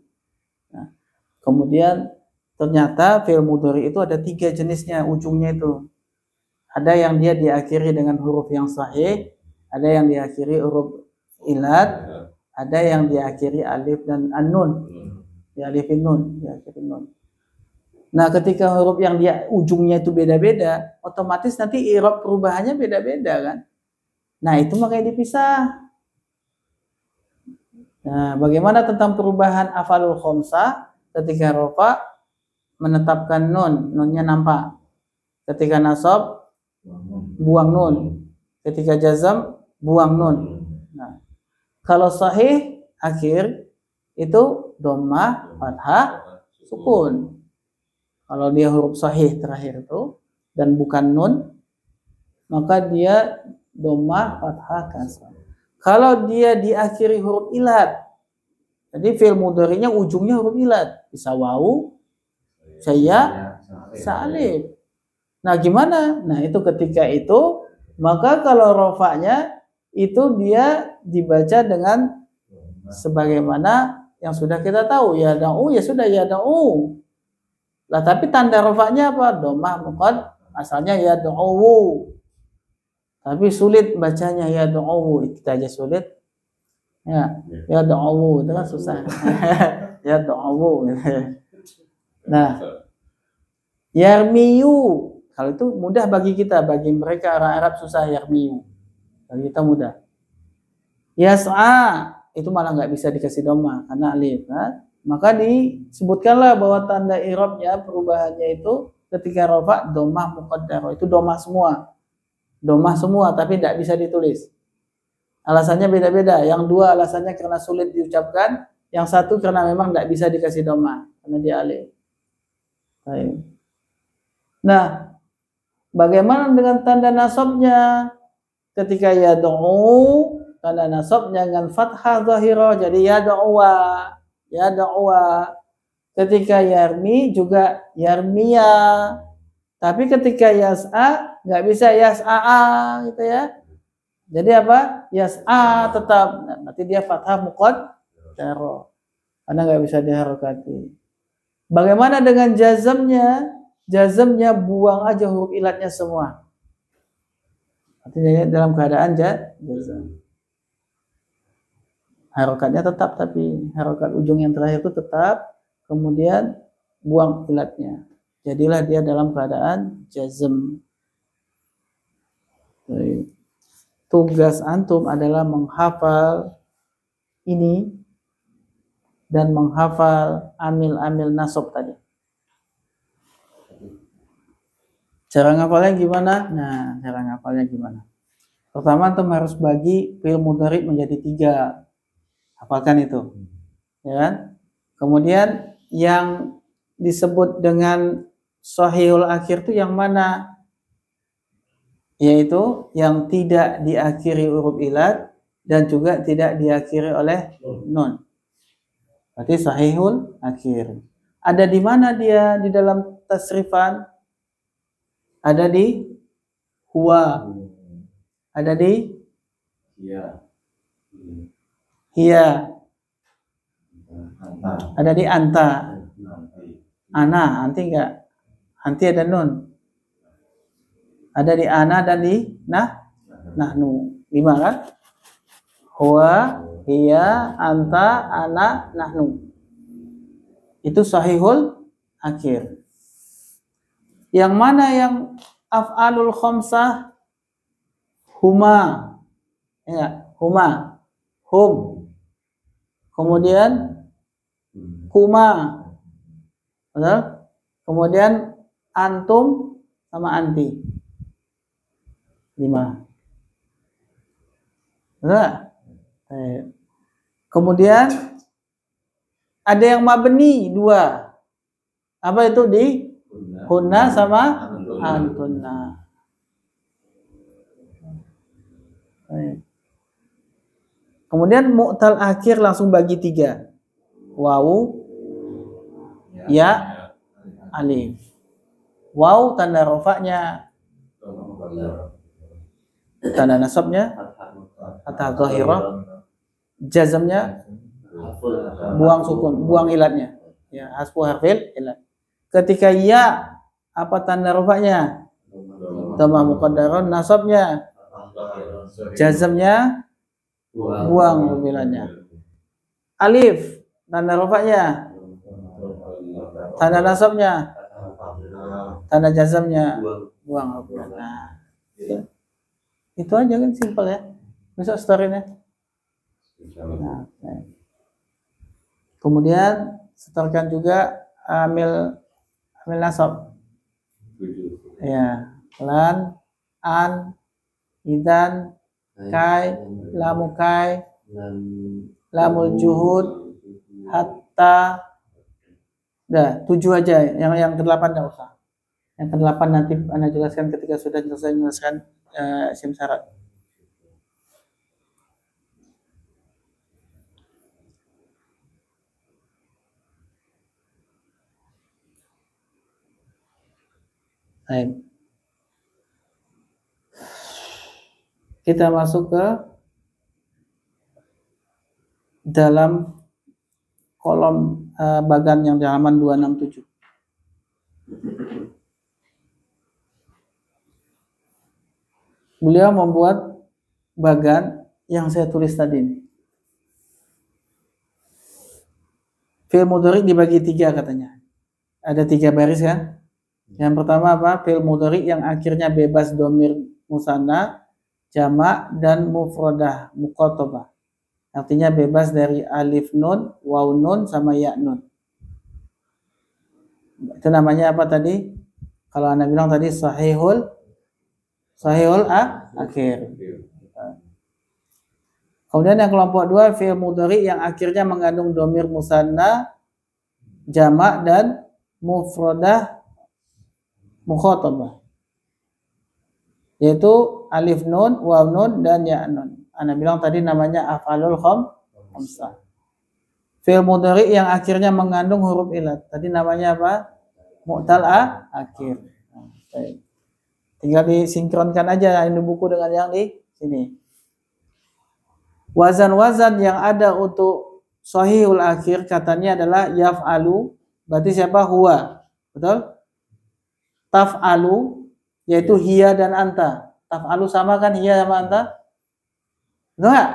Nah, kemudian ternyata fi'il mudhari itu ada 3 jenisnya ujungnya itu. Ada yang dia diakhiri dengan huruf yang sahih, ada yang diakhiri huruf ilat, ada yang diakhiri alif dan an-nun. Ya, alifin nun, diakhiri nun. Nah, ketika huruf yang dia ujungnya itu beda-beda, otomatis nanti i'rab perubahannya beda-beda kan. Nah, itu makanya dipisah. Nah, bagaimana tentang perubahan afalul khamsah ketika rafa menetapkan nun, nunnya nampak. Ketika nasab buang nun. Ketika jazam buang nun. Nah, kalau sahih akhir itu dhammah, fathah, sukun. Kalau dia huruf sahih terakhir itu dan bukan nun, maka dia dhammah, fathah, kasrah. Kalau dia diakhiri huruf ilat, jadi fi'il mudhari'nya ujungnya huruf ilat, bisa wawu, saya, alif. Nah, gimana? Nah, itu ketika itu, maka kalau rofaknya itu dia dibaca dengan sebagaimana yang sudah kita tahu, ya da'u, ya sudah ya da'u. Lah, tapi tanda rofaknya apa? Dhammah muqadd, asalnya ya da'u. Tapi sulit bacanya ya da'u, kita aja sulit. Ya da'u, itu kan susah. Ya da'u. Nah, yarmiyu, kalau itu mudah bagi kita, bagi mereka orang Arab susah yarmiyu. Bagi kita mudah. Yas'a, itu malah nggak bisa dikasih dhammah karena alif, kan? Maka disebutkanlah bahwa tanda i'rabnya perubahannya itu ketika rafa dhammah muqaddarah, itu dhammah semua. Dhammah semua tapi tidak bisa ditulis. Alasannya beda-beda. Yang dua alasannya karena sulit diucapkan, yang satu karena memang tidak bisa dikasih dhammah karena dia alif. Baik. Nah, bagaimana dengan tanda nasabnya? Ketika yad'u, tanda nasabnya dengan fathah zahirah, jadi yad'uwa, yad'uwa. Ketika yarmi juga yarmiya. Tapi ketika yas'a nggak bisa yas'a gitu ya. Jadi apa? Yas'a tetap. Nanti dia fathah muqaddarah. Karena nggak bisa diharokati. Bagaimana dengan jazamnya? Jazamnya buang aja huruf ilatnya semua. Artinya dalam keadaan jazam. Harokatnya tetap, tapi harokat ujung yang terakhir itu tetap. Kemudian buang ilatnya. Jadilah dia dalam keadaan jazam. Tugas antum adalah menghafal ini dan menghafal amil-amil nasab tadi. Cara ngafalnya gimana? Nah, cara ngafalnya gimana? Pertama, antum harus bagi fi'il mudhari menjadi 3. Hafalkan itu. Ya kan? Kemudian yang disebut dengan sahihul akhir itu yang mana? Yaitu yang tidak diakhiri huruf ilat dan juga tidak diakhiri oleh nun. Berarti sahihul akhir. Ada di mana dia di dalam tasrifan? Ada di huwa. Ada di hiya. Ada di anta. Ana, anti enggak? Anti ada nun. Ada di ana dan di nahnu. 5 kan? Huwa, hiya, anta, ana, nahnu. Itu sahihul akhir. Yang mana yang af'alul khamsah? Huma. Ya, huma. Hum. Kemudian kuma. Betul? Kemudian antum sama anti. 5. Betul? Kemudian ada yang mabni 2. Apa itu di hunna sama antunna. Kemudian mu'tal akhir langsung bagi 3. Wawu, ya, alif. Waw tanda rofaknya, tanda nasabnya fathah dhahirah, jazmnya buang sukun, buang ilatnya. Ya, hasbu harfil ilat. Ketika ya, apa tanda rofaknya? Dhamma muqaddarah, nasabnya, jazmnya buang ilatnya. Alif tanda rofaknya, tanda nasabnya, tanda jazmnya buang. Nah, itu aja kan, simpel ya. Besok story-nya. Nah, kemudian setelahkan juga amil nasab. Ya, lan, an, idan, kai, lamu kai, lamul juhud, hatta. Dah, 7 aja. Yang ke-8 enggak usah. Yang ke-8 nanti Anda jelaskan ketika sudah selesai menjelaskan isim syarat. Baik. Kita masuk ke dalam kolom bagan yang di halaman 267. Beliau membuat bagan yang saya tulis tadi ini. Fi'il mudhari dibagi 3 katanya. Ada 3 baris kan? Yang pertama apa? Fi'il mudhari yang akhirnya bebas dhamir musanna, jamak dan mufradah muqatabah. Artinya bebas dari alif nun, waw nun sama ya nun. Itu namanya apa tadi? Kalau Anda bilang tadi sahihul akhir. Kemudian yang kelompok 2 fi'il mudhari yang akhirnya mengandung dhamir musanna, jamak dan mufradah mukhatabah. Yaitu alif nun, waw nun dan ya nun. Anda bilang tadi namanya af'alul khamsah. Fi'il mudhari yang akhirnya mengandung huruf ilat. Tadi namanya apa? Mu'tal akhir. Baik. Tinggal disinkronkan aja ini buku dengan yang di sini. Wazan-wazan yang ada untuk sahihul akhir katanya adalah yaf'alu, berarti siapa? Huwa. Betul? Taf'alu, yaitu hiya dan anta. Taf'alu sama kan hiya sama anta? Betul nggak?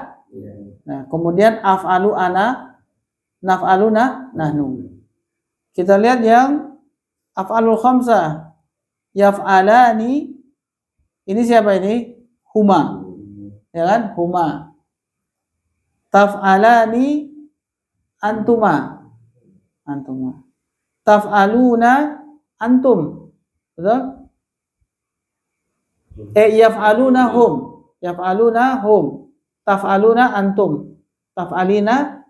Nah, kemudian af'alu ana, naf'aluna nahnu. Kita lihat yang af'alul khamsah. Yaf'alani, ini siapa ini? Huma. Ya kan? Huma. Taf'alani antuma. Antuma. Taf'aluna antum. Betul? Yaf'aluna hum. Yaf'aluna hum. Taf'aluna antum. Taf'alina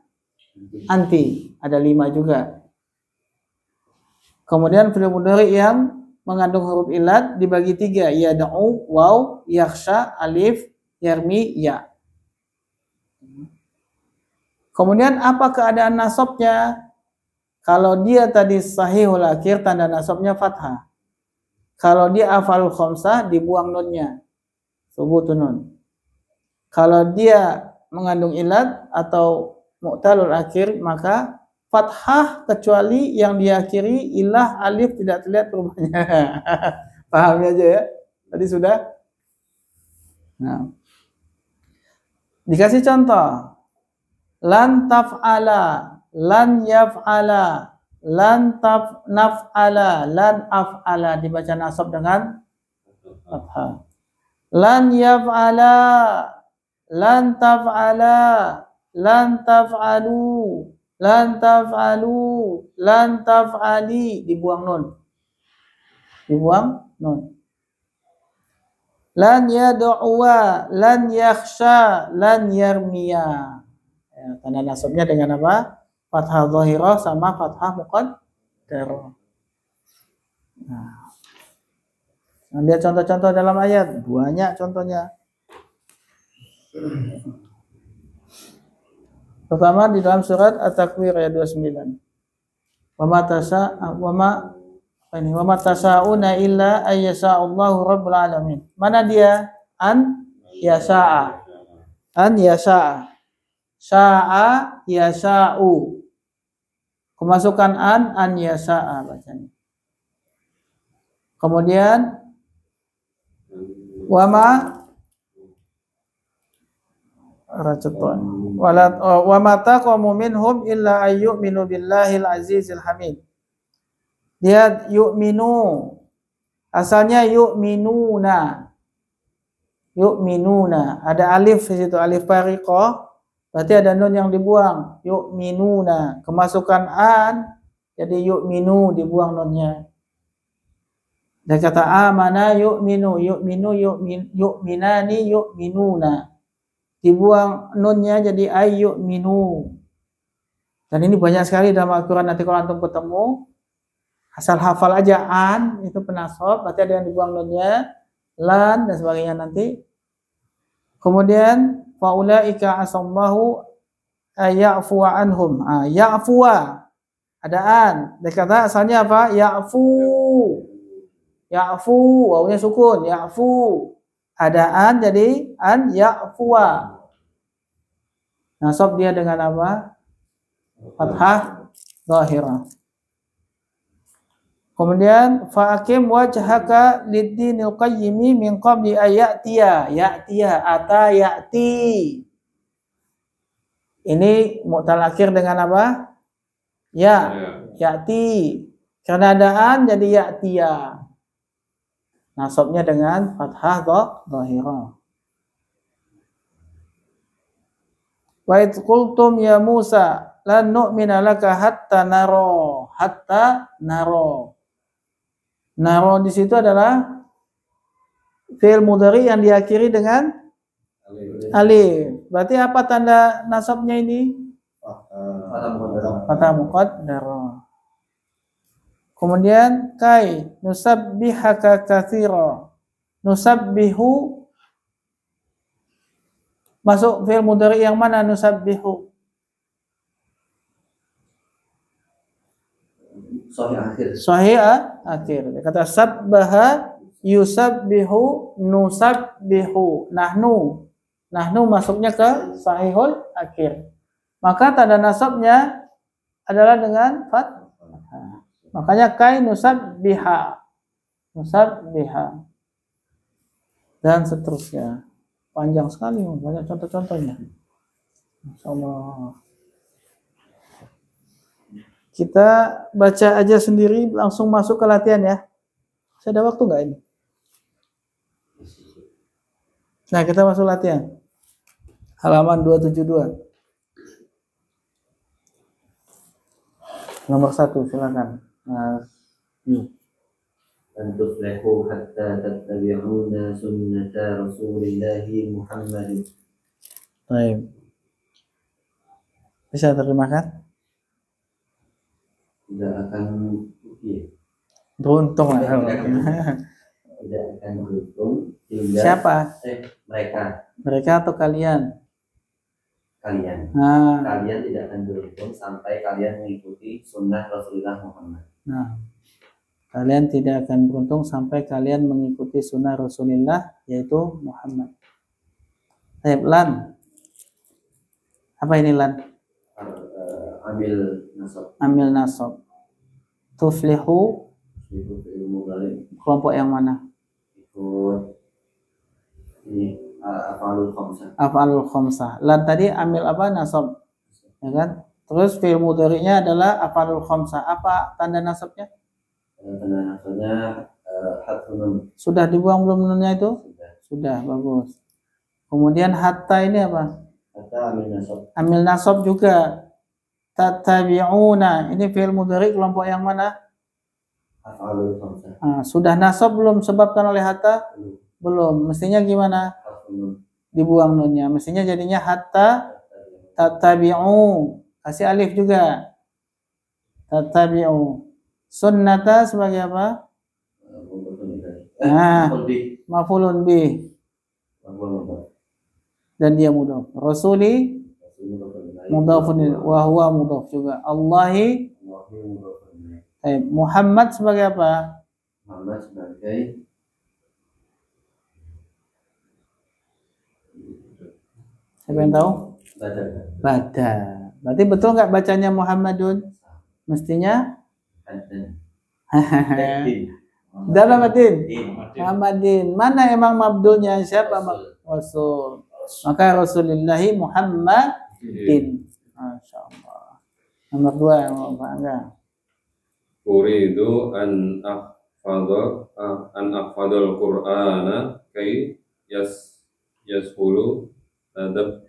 anti. Ada 5 juga. Kemudian fi'il mudhari yang mengandung huruf ilat dibagi 3, yad'u, waw, yakhsha, alif, yarmi, ya. Kemudian apa keadaan nasabnya? Kalau dia tadi sahihul akhir, tanda nasabnya fathah. Kalau dia af'alul khamsah, dibuang nunnya, subutun nun. Kalau dia mengandung ilat atau mu'talul akhir, maka fathah kecuali yang diakhiri ilah alif tidak terlihat perubahannya. Pahami aja ya. Tadi sudah. Nah. Dikasih contoh. Lan taf'ala, lan yaf'ala, lan naf'ala, lan af'ala, dibaca nasab dengan fathah. Lan yaf'ala, lan taf'ala, lan taf'alu, lan taf'alu, lan taf'ali, dibuang nun. Dibuang nun. Lan yad'uwa, lan yakhsha, lan yarmiya. Ya, tanda nasabnya dengan apa? Fathah dhahirah sama fathah muqaddarah. Nah, lihat contoh-contoh dalam ayat, banyak contohnya. Pertama di dalam surat At-Takwir ayat 29. Wa ma ini wa matasyauna illa ayyasha'allahu rabbul alamin. Mana dia? An yasha'a. An yasha'a. Sya'a yasha'u. Kemasukan an yasha'a bacanya. Kemudian wama raceton wa mata qamu minhum illa ayyuminu billahil azizil hamid. Dia yu'minu, asalnya yu'minuna, ada alif di situ, alif fariqah, berarti ada nun yang dibuang, yu'minuna, kemasukan an jadi yu'minu, dibuang nunnya. Dan kata amana yu'minu, yu'minani yu'minuna, dibuang nunnya jadi ayyu'minu. Dan ini banyak sekali dalam Al-Quran, nanti kalau antum ketemu asal hafal aja an itu penasab, berarti ada yang dibuang nunnya, lan dan sebagainya nanti. Kemudian faulaika asallahu ayyafu anhum. Ya'fuwa ada an. Dia kata asalnya apa? Ya'fu. Wawunya sukun, ya'fu. Ada an jadi an ya'fuwa. Nasab dia dengan apa? Fathah zahirah. Kemudian fa'akim wajhaka lid-dinil qayyimi min qabli ayatiya. Ya'tiya, ata ya'ti. Ini mu'tal akhir dengan apa? Ya, ya'ti. Karena adaan jadi ya'tiya. Nasabnya dengan fathah dhahirah. Wa idh qultum ya Musa lan nu'mina laka hatta naro. Naro di situ adalah fi'il mudhari yang diakhiri dengan alif. Berarti apa tanda nasabnya ini? Fathah muqaddar. Kemudian kai nusabbihaka katsira. Nusabbihu masuk fi'il mudhari yang mana nusabbihu? Sahih akhir. Kata sabbaha yusabbihu nusabbihu. Nahnu masuknya ke sahihul akhir. Maka tanda nasabnya adalah dengan fathah. Makanya kai nusabbiha. Dan seterusnya. Panjang sekali, banyak contoh-contohnya. Masyaallah. Kita baca aja sendiri, langsung masuk ke latihan ya. Saya ada waktu nggak ini? Nah, kita masuk latihan. Halaman 272. Nomor 1, silakan. Mas Yu.
Antuflehu hatta tattabi'una sunnata Rasulillahi Muhammadin.
Baik. Bisa terjemahkan?
Tidak akan
Beruntung lah.
Tidak akan beruntung hingga
Siapa? Mereka atau kalian?
Kalian tidak akan beruntung sampai kalian mengikuti sunnah Rasulullah Muhammad.
Nah, kalian tidak akan beruntung sampai kalian mengikuti sunnah Rasulullah yaitu Muhammad. Baik, lan. Apa ini lan? Amil nasab. Tuflihu kelompok yang mana?
Ikut ini
af'alul khamsah. Lan tadi amil apa? Nasab. Ya kan? Terus fi'il mudhari'nya adalah af'alul khamsah. Apa tanda nasabnya?
Tanda nasabnya hadfun nun.
Sudah dibuang belum nunnya itu? Sudah, bagus. Kemudian hatta ini apa?
Hatta amil nasab.
Amil nasab juga. Tattabi'una, ini fi'il mudhari kelompok yang mana?
Af'alul khamsah.
Sudah nasab belum sebabkan oleh hatta? Belum. Mestinya gimana? Dibuang nunnya. Mestinya jadinya hatta tattabi'u. Kasih alif juga. Tattabi'u. Sunnata sebagai apa? Maf'ulun bih. Dan dia mudhaf. Rasuli mudhafun wa huwa mudhaf juga. Allahi Muhammad sebagai apa?
Muhammad sebagai
Siapa yang tahu?
badar.
Badar. Berarti betul nggak bacanya Muhammadun? Mestinya Muhammadin. Muhammadin. Mana emang mabdulnya siapa? Rasul. Maka Rasulillahi Muhammadin. Masya Allah. Nomor 2 yang mau bangga.
Uridu an ahfadul Qur'ana kai yashulu adab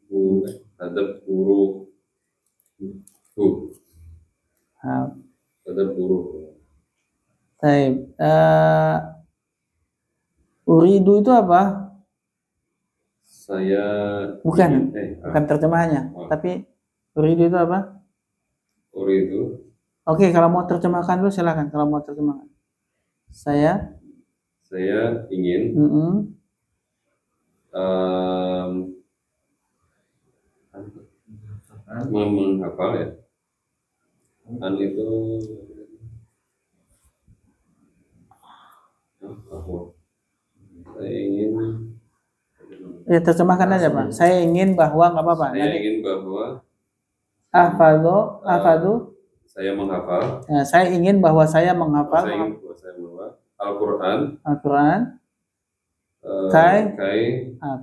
guru
Baik. Uridu itu apa?
Saya
bukan terjemahannya, tapi uridu itu apa?
Uridu.
Oke, kalau mau terjemahkan dulu silakan. Kalau mau terjemahkan. Saya
ingin menghafal ya. An itu saya ingin
ya terjemahkan aja Pak. Saya ingin bahwa nggak apa-apa.
Saya ingin bahwa
afadu.
Saya menghafal.
Ya, saya ingin bahwa saya menghafal.
Saya ingin bahwa saya menghafal Al-Quran.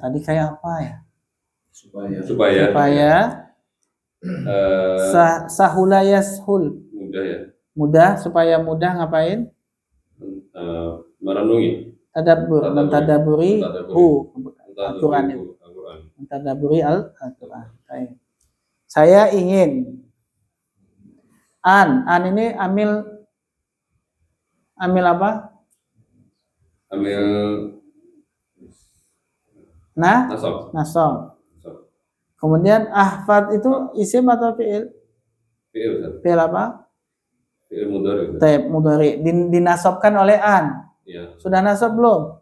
Tadi kayak apa ya?
Supaya
sahula yashul.
Mudah ya.
Mudah, supaya mudah ngapain?
Merenungi.
Mentadaburi Al-Quran itu. Mentadaburi Al-Quran. Saya ingin. An ini amil apa?
Amil
nasab. Kemudian ahfad itu isim atau fi'il? Fi'il apa?
Fi'il mudhari.
Mudhari. Dinasabkan oleh an.
Ya.
Sudah nasab belum?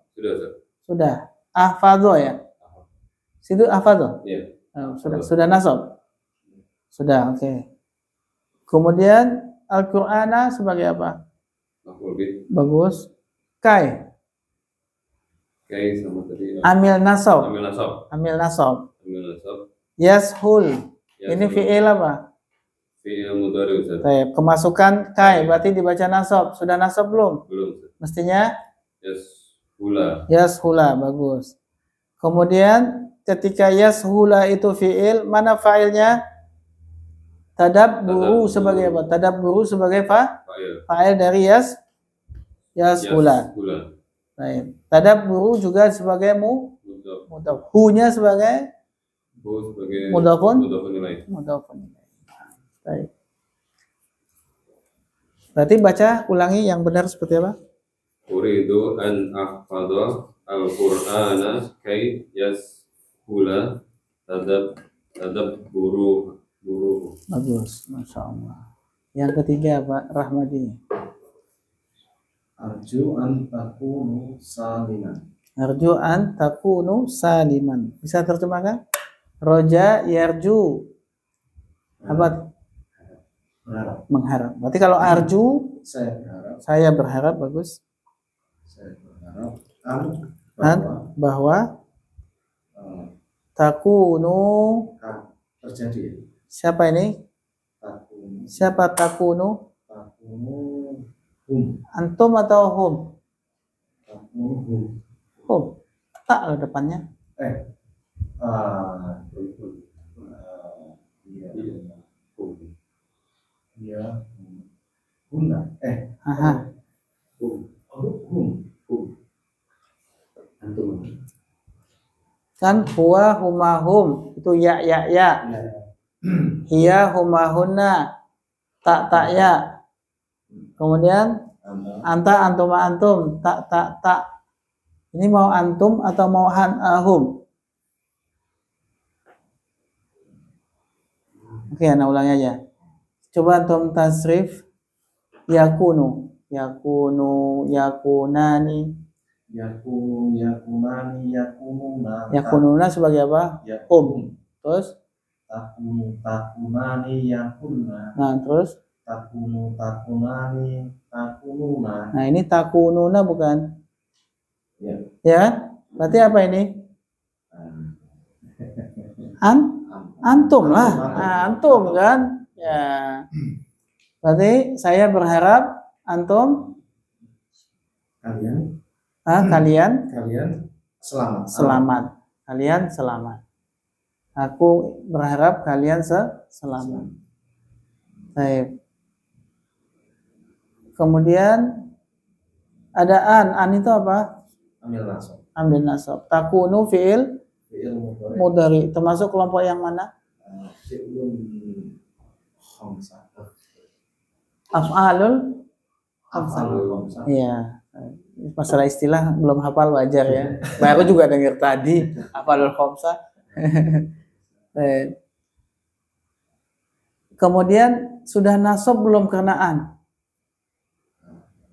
Sudah. Ahfadho ya. Situ ahfadho.
Iya.
Sudah nasab. Sudah, oke. Kemudian Al-Qur'ana sebagai apa? Bagus. Kai
sama tadi.
Amil nasab. Yashul. Ini fi'il apa?
Fi'il mudhari.
Kemasukan kai berarti dibaca nasab. Sudah nasab belum?
Belum.
Mestinya
yashula.
Bagus. Kemudian ketika yashula itu fi'il, mana fa'ilnya? Tadabburu sebagai apa? Tadabburu sebagai fa'il dari yashula. Baik. Tadabburu juga sebagai mudhaf. Hu-nya sebagai mudhafun ilaih. Baik. Berarti baca ulangi yang benar seperti apa?
Uridu an ahfadha al-Qur'ana kai yashula tadabburu.
Bagus, Masya Allah. Yang ketiga Pak Rahmadi.
Arju an takunu saliman.
Bisa terjemahkan? Roja yarju. Apa? Mengharap. Berarti kalau arju saya berharap bagus.
Saya berharap
bahwa takunu
terjadi.
Siapa ini? Siapa takunu?
Hum.
Antum atau hum? Hum. Tak ada depannya.
Guna.
Antum.
Kan huwa humahum itu ya. Hiya humahunna tak ya. Kemudian anta antum tak. Ini mau antum atau mau hum? Oke, nah ulangi aja. Coba antum tasrif yakunu, yakunani. Yakununa sebagai apa? Terus
takunani yakunna.
Nah, terus
takunu, takunani, takununa.
Nah, ini takununa bukan?
Ya.
Ya, berarti apa ini? Antum lah. Nah, antum kan? Ya. Berarti saya berharap antum kalian
selamat.
selamat. Kalian selamat. Aku berharap kalian selamat. Baik. Kemudian ada an itu apa? Ambil nasab. Takunu fi'il mudhari. Termasuk kelompok yang mana? Af'alul khamsah. Iya. Masalah istilah belum hafal wajar ya. Baru juga dengar tadi af'alul khamsah. Kemudian sudah nasab belum karena an?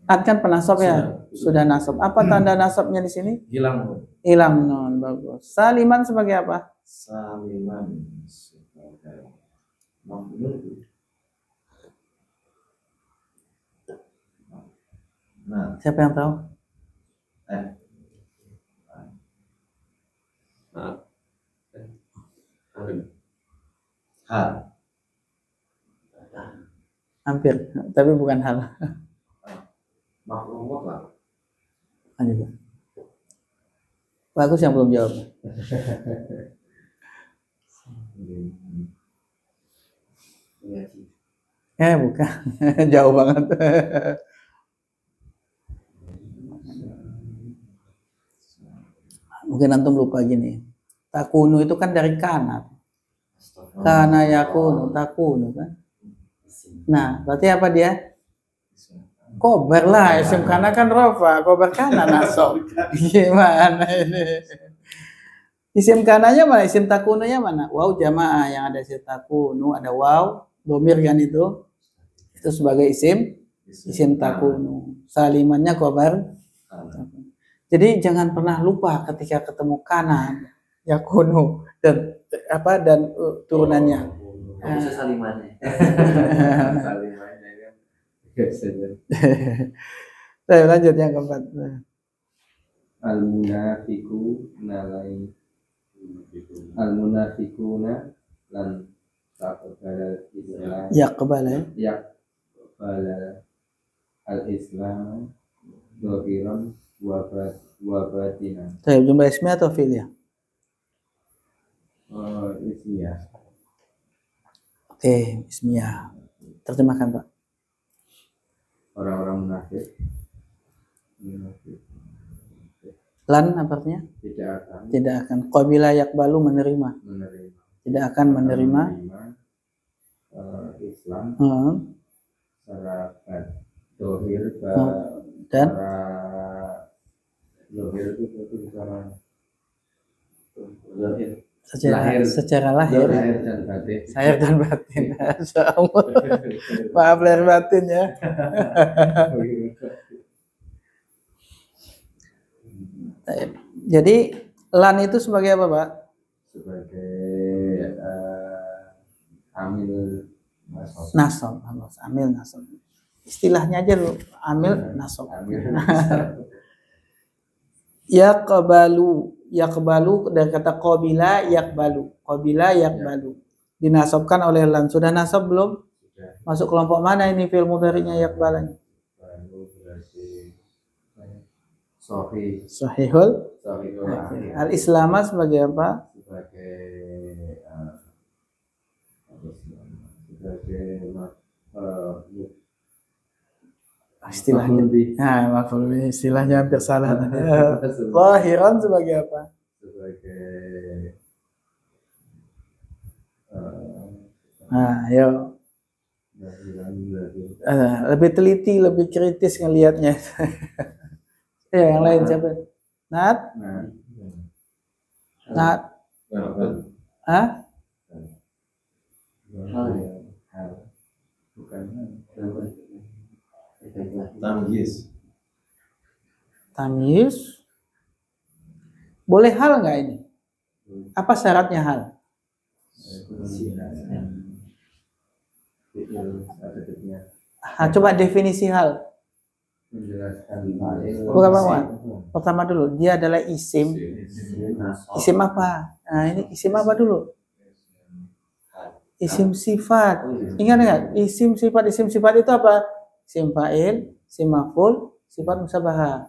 An kan penasab ya? Sudah nasab. Apa tanda nasabnya di sini? Hilang nun. Bagus. Saliman sebagai apa?
Saliman sebagai maf'ul. Nah,
Siapa yang tahu?
Hal.
Hampir, tapi bukan hal.
Maf'ul mutlak.
Lanjut. Bagus yang belum jawab. Bukan. Jauh banget. Mungkin antum lupa gini. Takunu itu kan dari kana. Kana yakunu, takunu kan. Nah, berarti apa dia? Kober lah, isim kana kan rofa, kober kana nasab. Gimana ini? Isim kananya mana? Isim takununya mana? Waw jamaah yang ada isim takunu, ada waw, domir kan itu. Itu sebagai isim takunu. Salimannya kober. Jadi jangan pernah lupa ketika ketemu kana yakunu dan turunannya.
Bisa salimannya.
Saya lanjut yang keempat.
Al-munafiquna lan taqbala Islam
Yaqbala
al-Islam dhahiran wa batinan.
Saya jumlah ismi atau fi'il ya?
Ismiyah.
Oke, ismiyah. Terjemahkan, Pak.
Orang-orang munafik.
Lan apa artinya? Tidak akan. Qabila yaqbalu menerima. Tidak akan menerima
Islam secara dohir
dan
dohir itu secara
secara lahir
dan batin.
Lahir dan batin. Maaf lahir batin ya. Jadi lan itu sebagai apa, Pak?
Sebagai amil
nasab. Amil nasab. Istilahnya aja dulu, amil nasab. Yaqbalu dari kata qabila yaqbalu. Qabila yaqbalu. Dinasabkan oleh lan. Sudah nasab belum? Masuk kelompok mana ini fi'il mudhari'nya yaqbalanya? Sahihul. Al-Islama sebagai apa? Istilahnya. Maf'ul bih. Istilahnya hampir salah. Zahiran sebagai apa? Ayo. Lebih teliti, lebih kritis ngelihatnya. Yang lain siapa? Nat? Hah? Tamyiz. Boleh hal nggak ini? Apa syaratnya hal?
Adjektifnya
Coba definisi hal.
menjelaskan
Bukan apa? Pertama dulu, dia adalah isim. Isim apa? Nah, ini isim apa dulu? Isim sifat. Ingat? Isim sifat itu apa? Isim fa'il, isim maf'ul, sifat musyabahah.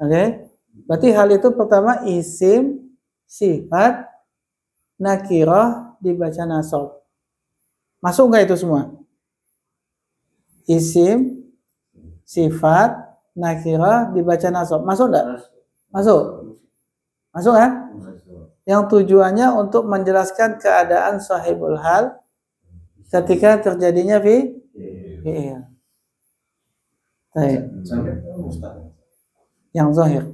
Oke? Berarti hal itu pertama isim, sifat, nakirah dibaca nasab. Masuk nggak itu semua? Isim, sifat, nakirah dibaca nasab. Masuk nggak? Masuk. Masuk kan? Yang tujuannya untuk menjelaskan keadaan sahibul hal ketika terjadinya fi'il. Baik. Yang zahir.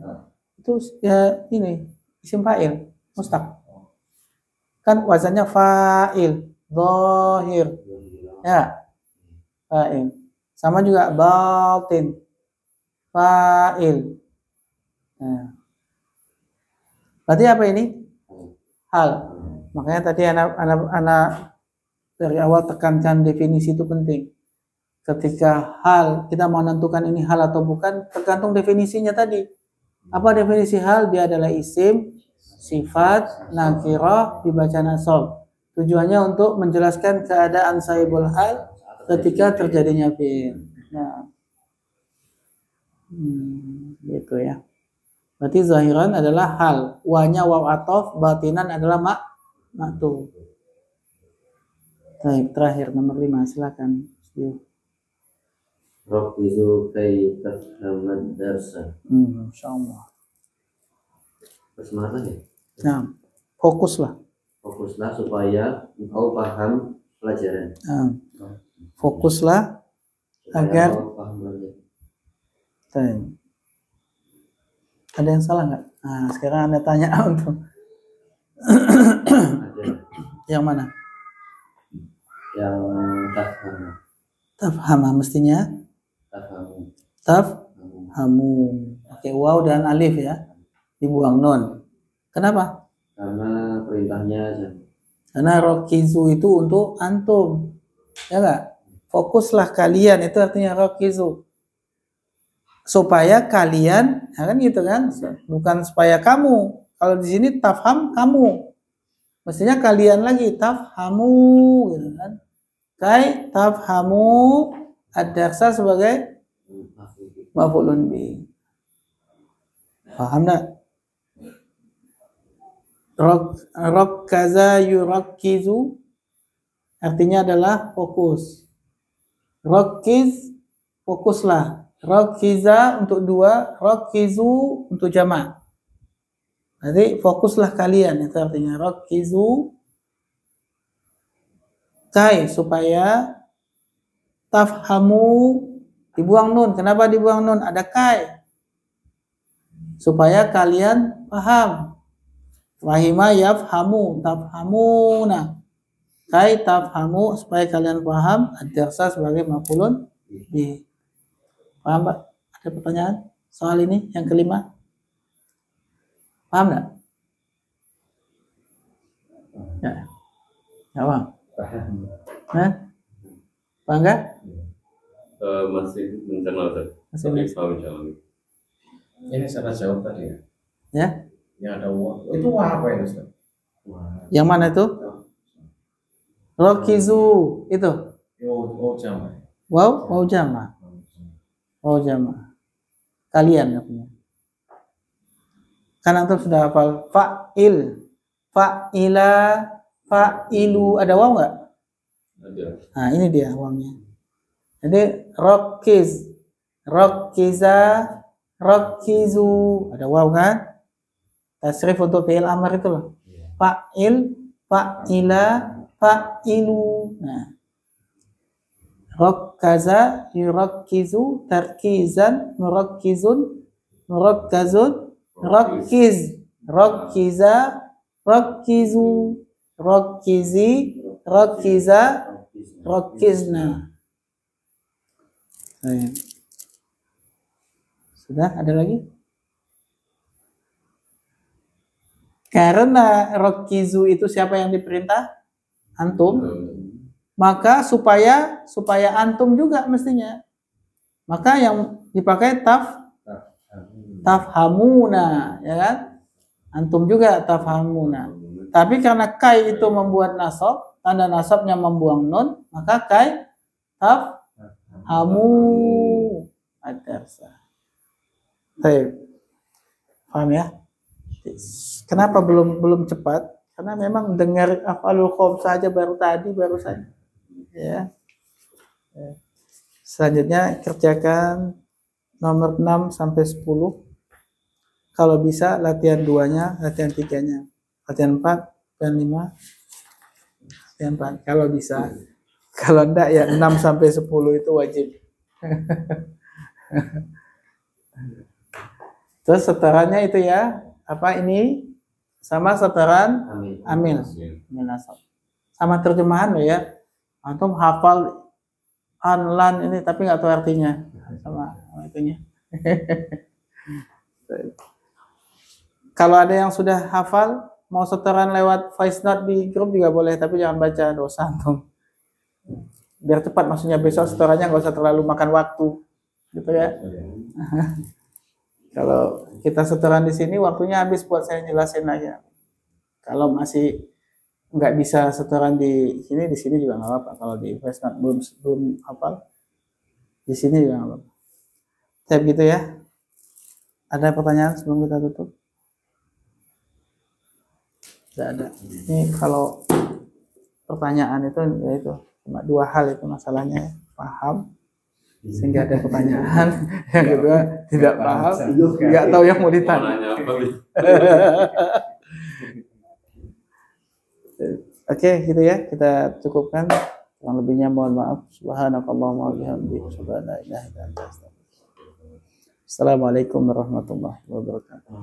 Itu ya ini isim fa'il, mustaq. Kan wazannya fa'il, zahir. Ya. Fa'il. Sama juga batin. Fa'il. Nah. Berarti apa ini? Hal. Makanya tadi anak dari awal tekankan definisi itu penting. Ketika hal, kita mau menentukan ini hal atau bukan, tergantung definisinya tadi. Apa definisi hal? Dia adalah isim, sifat, nakirah, dibaca nasab. Tujuannya untuk menjelaskan keadaan sahibul hal ketika terjadinya fi'il. Nah. Gitu ya. Berarti zahiran adalah hal, wanya waw atof, batinan adalah ma'tuf. Baik, terakhir nomor 5, silakan.
Rakizu kai tafhamad darsa.
Insyaallah.
Terus mana ya?
Nah, fokuslah.
Fokuslah supaya engkau paham pelajaran.
Fokuslah
Supaya
agar
engkau paham pelajaran.
Baik. Ada yang salah nggak? Nah, sekarang Anda tanya untuk
Ada
yang mana?
yang tafham.
Tafhama mestinya
Tafhamu.
tafhamu. Oke, waw dan alif ya. Dibuang nun. Kenapa?
Karena perintahnya
Karena rokizu itu untuk antum. Ya nggak? Fokuslah kalian, itu artinya rokizu. Supaya kalian, ya kan gitu kan? Bukan supaya kamu. Kalau di sini tafham kamu. Mestinya kalian lagi tafhamu gitu kan. Kai tafhamu ad-darsa sebagai maf'ulun bi. Paham enggak? Rakkaza yurakkizu artinya adalah fokus. Rakkiz fokuslah. Rakkiza untuk dua, rakkizu untuk jamak. Jadi fokuslah kalian, itu artinya rakkizu. Kai supaya tafhamu dibuang nun. Kenapa dibuang nun? Ada kai. Supaya kalian paham. Fahima yafhamu, tafhamuna. Kai tafhamu supaya kalian paham. Ad-darsa sebagai maf'ulun bi. Paham, Pak? Ada pertanyaan soal ini yang kelima? Paham nggak? Ya. Ya, Bang.
paham.
Hah? Paham nggak?
Masih mencerna, Ustaz.
Masih
Tapi
mencerna.
paham insyaallah.
Ini salah jawab tadi ya.
Ya.
Yang ada uang. Itu uang apa itu, Ustaz?
Yang mana itu? Rokizu itu.
Oh, jam.
Wow, mau jama. Mau jama. Kalian artinya. Kan antum sudah hafal fa'il, fa'ila, fa'ilu. Ada waw nggak?
Ada.
Nah, ini dia wawnya. Jadi rokiz, rokiza, rokizu. Ada waw kan? Tasrif untuk fi'il amr itu loh. Fa'il, fa'ila, fa'ilu. Nah. Rakkaza yurakkizu tarkizan murakkizun murakkazun rakkiz rakkiza rakkizu rakkizi rakkiza rakkizna. Sudah ada lagi? Karena rakkizu itu siapa yang diperintah? Antum. maka supaya antum juga mestinya. Maka yang dipakai tafhamuna, ya kan? Antum juga tafhamuna. Tapi karena kai itu membuat nasab, tanda nasabnya membuang nun, maka kai tafhamu ad-darsa. Baik. Paham ya? Kenapa belum cepat? Karena memang dengar af'alul khamsah saja baru saja. Ya. Selanjutnya kerjakan nomor 6 sampai 10. Kalau bisa latihan 2-nya, latihan 3-nya. Latihan 4 dan 5. Latihan 4 kalau bisa. Kalau enggak ya 6 sampai 10 itu wajib. Terus setorannya itu ya, apa ini? Sama setoran amil. Sama terjemahan loh ya. Antum hafal lan ini tapi nggak tahu artinya, sama itunya. Kalau ada yang sudah hafal mau setoran lewat voice note di grup juga boleh, tapi jangan baca, dosa antum. Biar cepat, maksudnya besok setorannya nggak usah terlalu makan waktu, gitu ya. Kalau kita setoran di sini waktunya habis buat saya jelasin aja. Kalau masih nggak bisa setoran di sini juga nggak apa-apa. Kalau di voice note belum hafal, di sini juga nggak apa-apa. Saya begitu ya. Ada pertanyaan sebelum kita tutup? Tidak ada. Ini kalau pertanyaan itu ya itu cuma 2 hal itu masalahnya, paham sehingga ada pertanyaan, yang kedua tidak paham, nggak tahu yang mau ditanya. Oke, gitu ya, kita cukupkan. Yang lebihnya mohon maaf. Subhanakallahumma wa bihamdika, asyhadu an la ilaha illa anta, astaghfiruka wa atubu ilaik. Assalamualaikum warahmatullahi wabarakatuh.